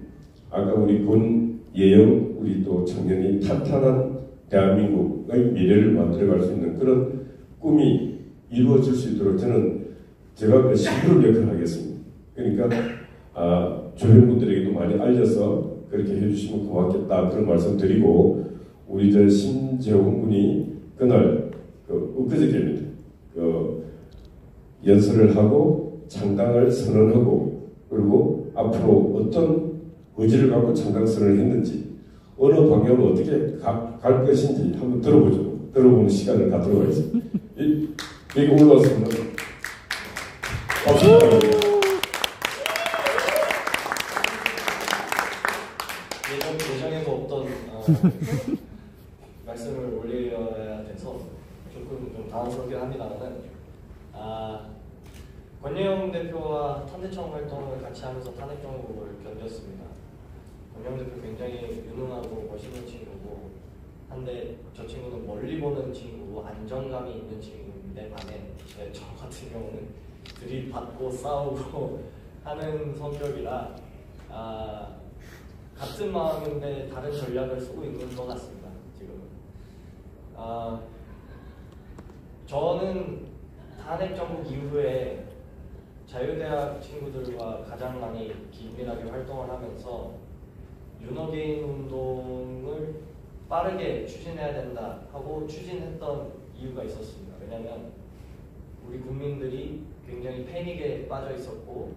아까 우리 권예영 우리 또 청년이 탄탄한 대한민국의 미래를 만들어갈 수 있는 그런 꿈이 이루어질 수 있도록 제가 그 신부를 역할을 하겠습니다. 그러니까 조연분들에게도 많이 알려서 그렇게 해주시면 고맙겠다 그런 말씀 드리고, 우리 저 신재홍 군이 그날 엊그저께입니다. 연설을 하고 창당을 선언하고, 그리고 앞으로 어떤 의지를 갖고 창당 선언을 했는지, 어느 방향으로 어떻게 갈 것인지 한번 들어보죠. 들어보는 시간을 갖도록 하겠습니다. 여기 올라왔으면 박수 부탁드립니다. 예정에도 없던 말씀을 올려야 돼서 조금 좀 당황스럽긴 합니다만은 권예영 대표와 탄핵청 활동을 같이 하면서 탄핵 정국을 견뎠습니다. 권예영 대표 굉장히 유능하고 멋있는 친구고 한데 저 친구는 멀리 보는 친구고 안정감이 있는 친구인데 반해 저 같은 경우는 들이받고 싸우고 하는 성격이라 같은 마음인데 다른 전략을 쓰고 있는 것 같습니다. 지금은 저는 탄핵 정국 이후에 자유대학 친구들과 가장 많이 긴밀하게 활동을 하면서 윤어게인 운동을 빠르게 추진해야 된다 하고 추진했던 이유가 있었습니다. 왜냐하면 우리 국민들이 굉장히 패닉에 빠져 있었고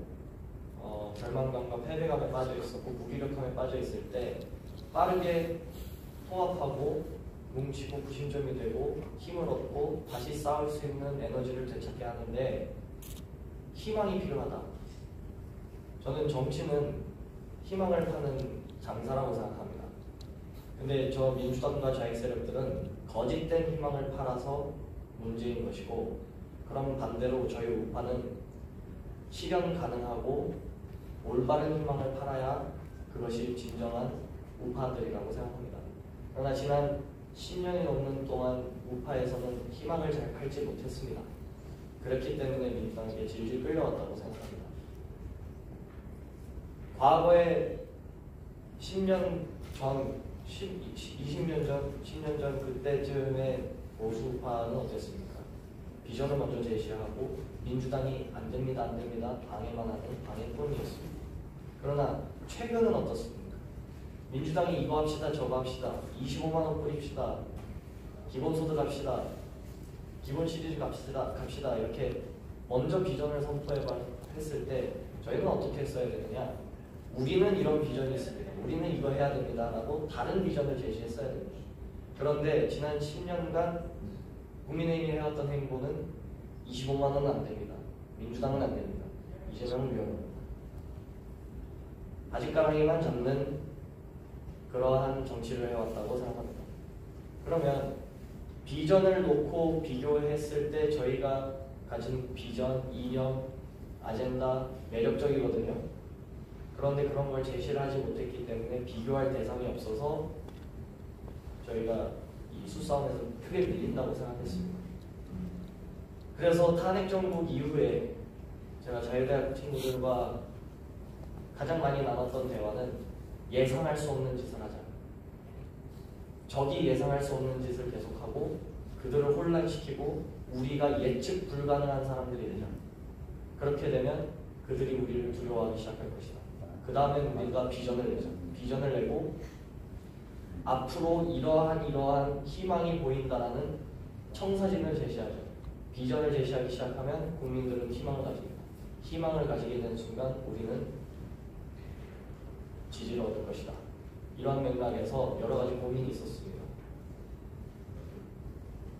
절망감과 패배감에 빠져 있었고 무기력함에 빠져 있을 때 빠르게 통합하고 뭉치고 구심점이 되고 힘을 얻고 다시 싸울 수 있는 에너지를 되찾게 하는데 희망이 필요하다. 저는 정치는 희망을 파는 장사라고 생각합니다. 근데 저 민주당과 좌익 세력들은 거짓된 희망을 팔아서 문제인 것이고, 그럼 반대로 저희 우파는 실현 가능하고 올바른 희망을 팔아야 그것이 진정한 우파들이라고 생각합니다. 그러나 지난 10년이 넘는 동안 우파에서는 희망을 잘 팔지 못했습니다. 그렇기 때문에 민주당에게 질질 끌려왔다고 생각합니다. 과거에 10년 전, 20년 전, 10년 전 그때쯤에 보수파는 어땠습니까? 비전을 먼저 제시하고 민주당이 안 됩니다, 안 됩니다, 방해만 하는 방해꾼이었습니다. 그러나 최근은 어떻습니까? 민주당이 이거 합시다, 저거 합시다, 25만 원 뿌립시다, 기본소득 합시다, 기본 시리즈 갑시다 이렇게 먼저 비전을 선포했을 때 저희는 어떻게 했어야 되느냐? 우리는 이런 비전이 있습니다. 우리는 이거 해야 됩니다 라고 다른 비전을 제시했어야 됩니다. 그런데 지난 10년간 국민의힘이 해왔던 행보는 25만 원은 안 됩니다. 민주당은 안 됩니다. 이재명은 위험합니다. 바짓가랑이만 잡는 그러한 정치를 해왔다고 생각합니다. 그러면 비전을 놓고 비교했을 때 저희가 가진 비전, 이념, 아젠다 매력적이거든요. 그런데 그런 걸 제시를 하지 못했기 때문에 비교할 대상이 없어서 저희가 이 수싸움에서 크게 밀린다고 생각했습니다. 그래서 탄핵 정국 이후에 제가 자유대학 친구들과 가장 많이 나눴던 대화는 예상할 수 없는 짓을 하자. 적이 예상할 수 없는 짓을 계속하고 그들을 혼란시키고 우리가 예측 불가능한 사람들이 되자. 그렇게 되면 그들이 우리를 두려워하기 시작할 것이다. 그 다음에 우리가 비전을 내자. 비전을 내고 앞으로 이러한 희망이 보인다라는 청사진을 제시하죠. 비전을 제시하기 시작하면 국민들은 희망을 가집니다. 희망을 가지게 되는 순간 우리는 지지를 얻을 것이다. 이러한 맥락에서 여러 가지 고민이 있었습니다.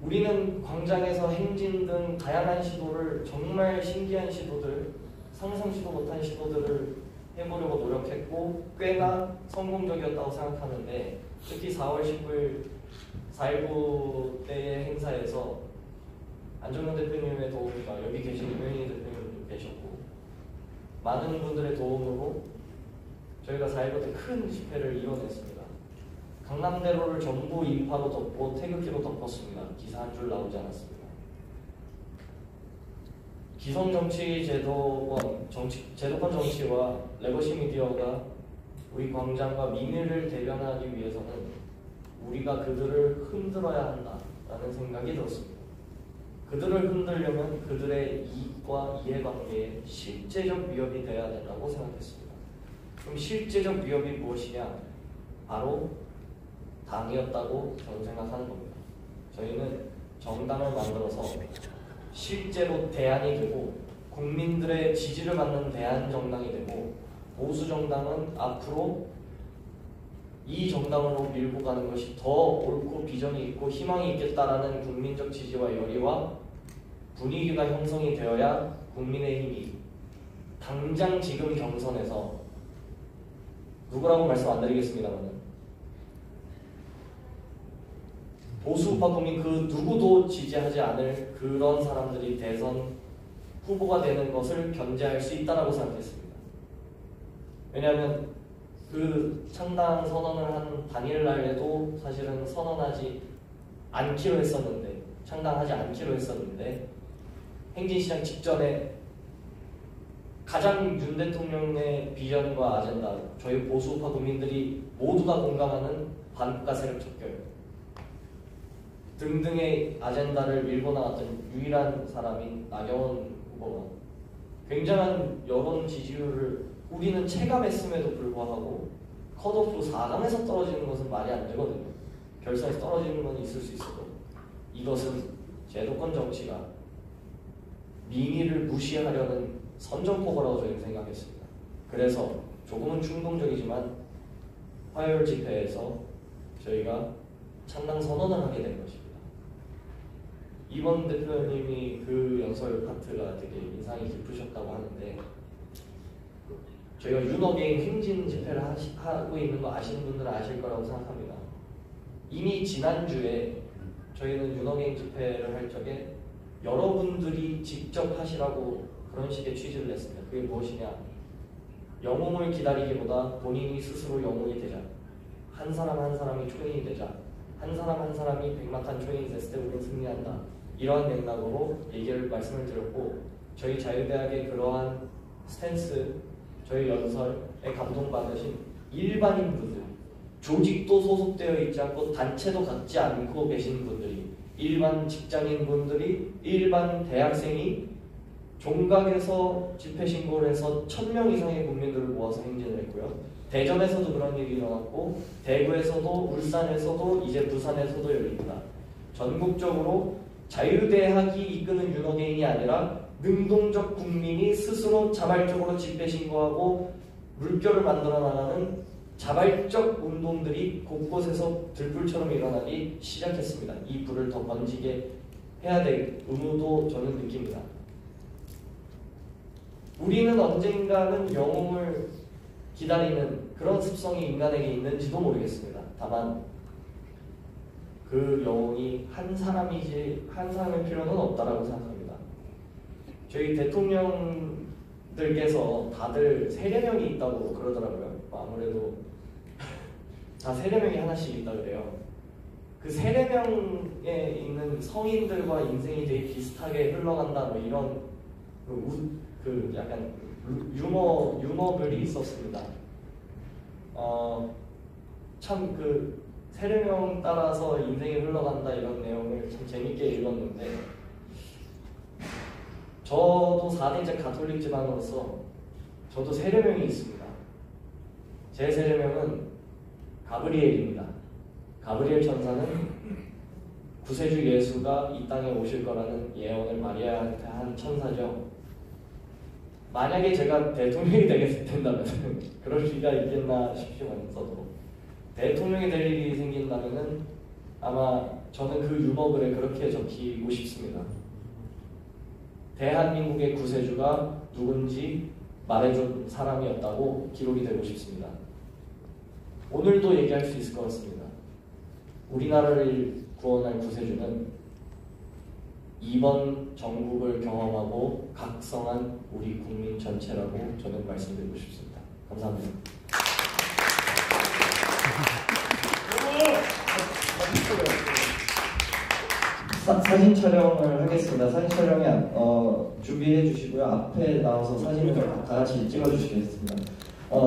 우리는 광장에서 행진 등 다양한 시도를, 정말 신기한 시도들, 상상치도 못한 시도들을 해보려고 노력했고 꽤나 성공적이었다고 생각하는데, 특히 4월 19일 4.19 때의 행사에서 안정근 대표님의 도움과 여기 계신 이명희 대표님도 계셨고 많은 분들의 도움으로 저희가 4.19 때 큰 집회를 이뤄냈습니다. 강남대로를 전부 인파로 덮고 태극기로 덮었습니다. 기사 한 줄 나오지 않았습니다. 기성정치 제도권 정치와 레거시 미디어가 우리 광장과 민의를 대변하기 위해서는 우리가 그들을 흔들어야 한다라는 생각이 들었습니다. 그들을 흔들려면 그들의 이익과 이해관계에 실제적 위협이 되어야 된다고 생각했습니다. 그럼 실제적 위협이 무엇이냐? 바로 당이었다고 저는 생각하는 겁니다. 저희는 정당을 만들어서 실제로 대안이 되고 국민들의 지지를 받는 대안 정당이 되고, 보수 정당은 앞으로 이 정당으로 밀고 가는 것이 더 옳고 비전이 있고 희망이 있겠다라는 국민적 지지와 열의와 분위기가 형성이 되어야 국민의힘이 당장 지금 경선에서 누구라고 말씀 안 드리겠습니다만 보수우파 국민 그 누구도 지지하지 않을 그런 사람들이 대선 후보가 되는 것을 견제할 수 있다고 생각했습니다. 왜냐하면 그 창당 선언을 한 당일날에도 사실은 선언하지 않기로 했었는데, 창당하지 않기로 했었는데, 행진시장 직전에 가장 윤 대통령의 비전과 아젠다, 저희 보수우파 국민들이 모두가 공감하는 반국가 세력 척결 등등의 아젠다를 밀고 나왔던 유일한 사람인 나경원 후보가 굉장한 여론 지지율을 우리는 체감했음에도 불구하고 컷오프 4강에서 떨어지는 것은 말이 안 되거든요. 결선에서 떨어지는 건 있을 수 있어도 이것은 제도권 정치가 민의를 무시하려는 선전포고라고 저희는 생각했습니다. 그래서 조금은 충동적이지만 화요일 집회에서 저희가 창당 선언을 하게 된 것입니다. 이번 대표님이 그 연설 파트가 되게 인상이 깊으셨다고 하는데, 저희가 윤어게인 행진 집회를 하고 있는 거 아시는 분들은 아실 거라고 생각합니다. 이미 지난주에 저희는 윤어게인 집회를 할 적에 여러분들이 직접 하시라고 그런 식의 취지를 냈습니다. 그게 무엇이냐? 영웅을 기다리기보다 본인이 스스로 영웅이 되자. 한 사람 한 사람이 초인이 되자. 한 사람 한 사람이 백마탄 초인이 됐을 때 우리는 승리한다. 이러한 맥락으로 말씀을 드렸고, 저희 자유대학의 그러한 스탠스, 저희 연설에 감동받으신 일반인분들, 조직도 소속되어 있지 않고 단체도 갖지 않고 계신 분들이, 일반 직장인분들이, 일반 대학생이 종각에서 집회 신고를 해서 1000명 이상의 국민들을 모아서 행진을 했고요. 대전에서도 그런 일이 일어났고, 대구에서도, 울산에서도, 이제 부산에서도 열립니다. 전국적으로 자유대학이 이끄는 윤어게인이 아니라 능동적 국민이 스스로 자발적으로 집회 신고하고 물결을 만들어 나가는 자발적 운동들이 곳곳에서 들불처럼 일어나기 시작했습니다. 이 불을 더 번지게 해야 될 의무도 저는 느낍니다. 우리는 언젠가는 영웅을 기다리는 그런 습성이 인간에게 있는지도 모르겠습니다. 다만 그 영웅이 한 사람일 필요는 없다라고 생각합니다. 저희 대통령들께서 다들 세례명이 있다고 그러더라고요. 아무래도 다 세례명이 하나씩 있다 그래요. 그 세례명에 있는 성인들과 인생이 되게 비슷하게 흘러간다, 뭐 이런 그 약간 유머글이 있었습니다. 참 그 세례명 따라서 인생이 흘러간다 이런 내용을 참 재밌게 읽었는데, 저도 4대째 가톨릭 집안으로서 저도 세례명이 있습니다. 제 세례명은 가브리엘입니다. 가브리엘 천사는 구세주 예수가 이 땅에 오실 거라는 예언을 마리아한테 한 천사죠. 만약에 제가 대통령이 되게 된다면 그럴 리가 있겠나 싶지만서도 대통령이 될 일이 생긴다면은 아마 저는 그 유머글에 그렇게 적히고 싶습니다. 대한민국의 구세주가 누군지 말해준 사람이었다고 기록이 되고 싶습니다. 오늘도 얘기할 수 있을 것 같습니다. 우리나라를 구원할 구세주는 이번 정국을 경험하고 각성한 우리 국민 전체라고 저는 말씀드리고 싶습니다. 감사합니다. 사진 촬영을 하겠습니다. 사진 촬영에 준비해 주시고요. 앞에 나와서 사진을 다 같이 찍어 주시겠습니다.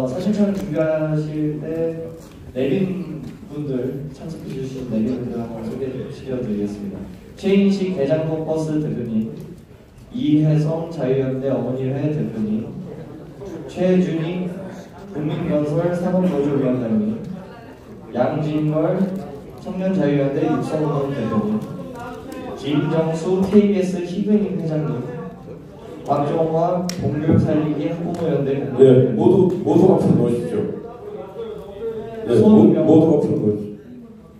사진 촬영 준비하실 때 내빈 분들, 참석해 주신 내빈 분들 한번 소개시켜 드리겠습니다. 최인식 대장동 버스 대표님, 이혜성 자유연대 어머니회 대표님, 최준희 국민건설 산업노조위원장님, 양진걸 청년자유연대 육성운동 대표님, 김정수 KBS 희그님 회장님, 박종화 동료살리기 학부모연대 네, 모두 앞으로 모십시오. 네, 모두 앞으로 모십시오.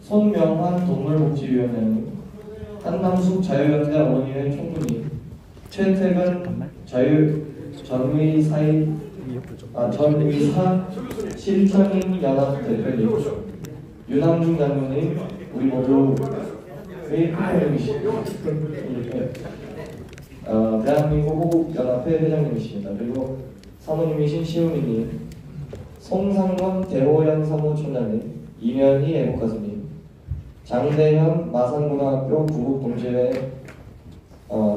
손명환 동물복지위원장님, 한남숙 자유연대 어머니회 총무님, 최태근 전의사 실천인 연합 대표님, 윤항중 장로님, 우리 모두 대한민국 호국연합회 회장님이십니다. 그리고 사모님이신 시우미님, 송상건 대호연 사무총장님, 이면희 애국가수님, 장대현 마산고등학교 구국동지회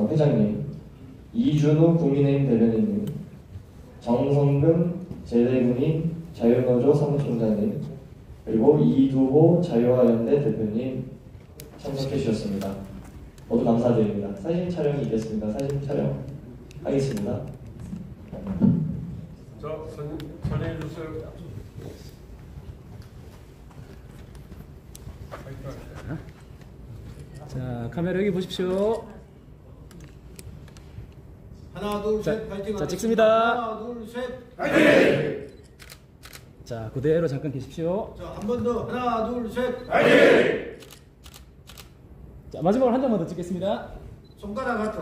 회장님, 이준우 국민의힘 대변인님, 정성근 제대군인 자유노조 사무총장님, 그리고 이두호 자유화연대 대표님 참석해 주셨습니다. 모두 감사드립니다. 사진 촬영이 있겠습니다. 사진 촬영 하겠습니다. 자, 선생님 주세요. 자, 카메라 여기 보십시오. 하나, 둘, 셋, 파이팅. 자, 찍습니다. 하나, 둘, 셋, 파이팅. 자, 그대로 잠깐 계십시오. 자, 한 번 더. 하나, 둘, 셋, 파이팅. 자, 마지막으로 한 장만 더 찍겠습니다. 손가락 하트.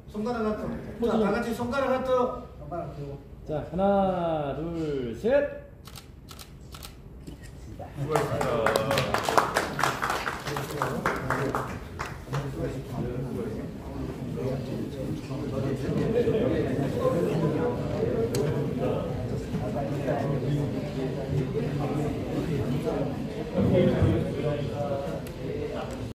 손가락 하트. 자, 다 같이 손가락 하트. 손가락 들고. 자, 하나, 둘, 셋. 수고하셨습니다.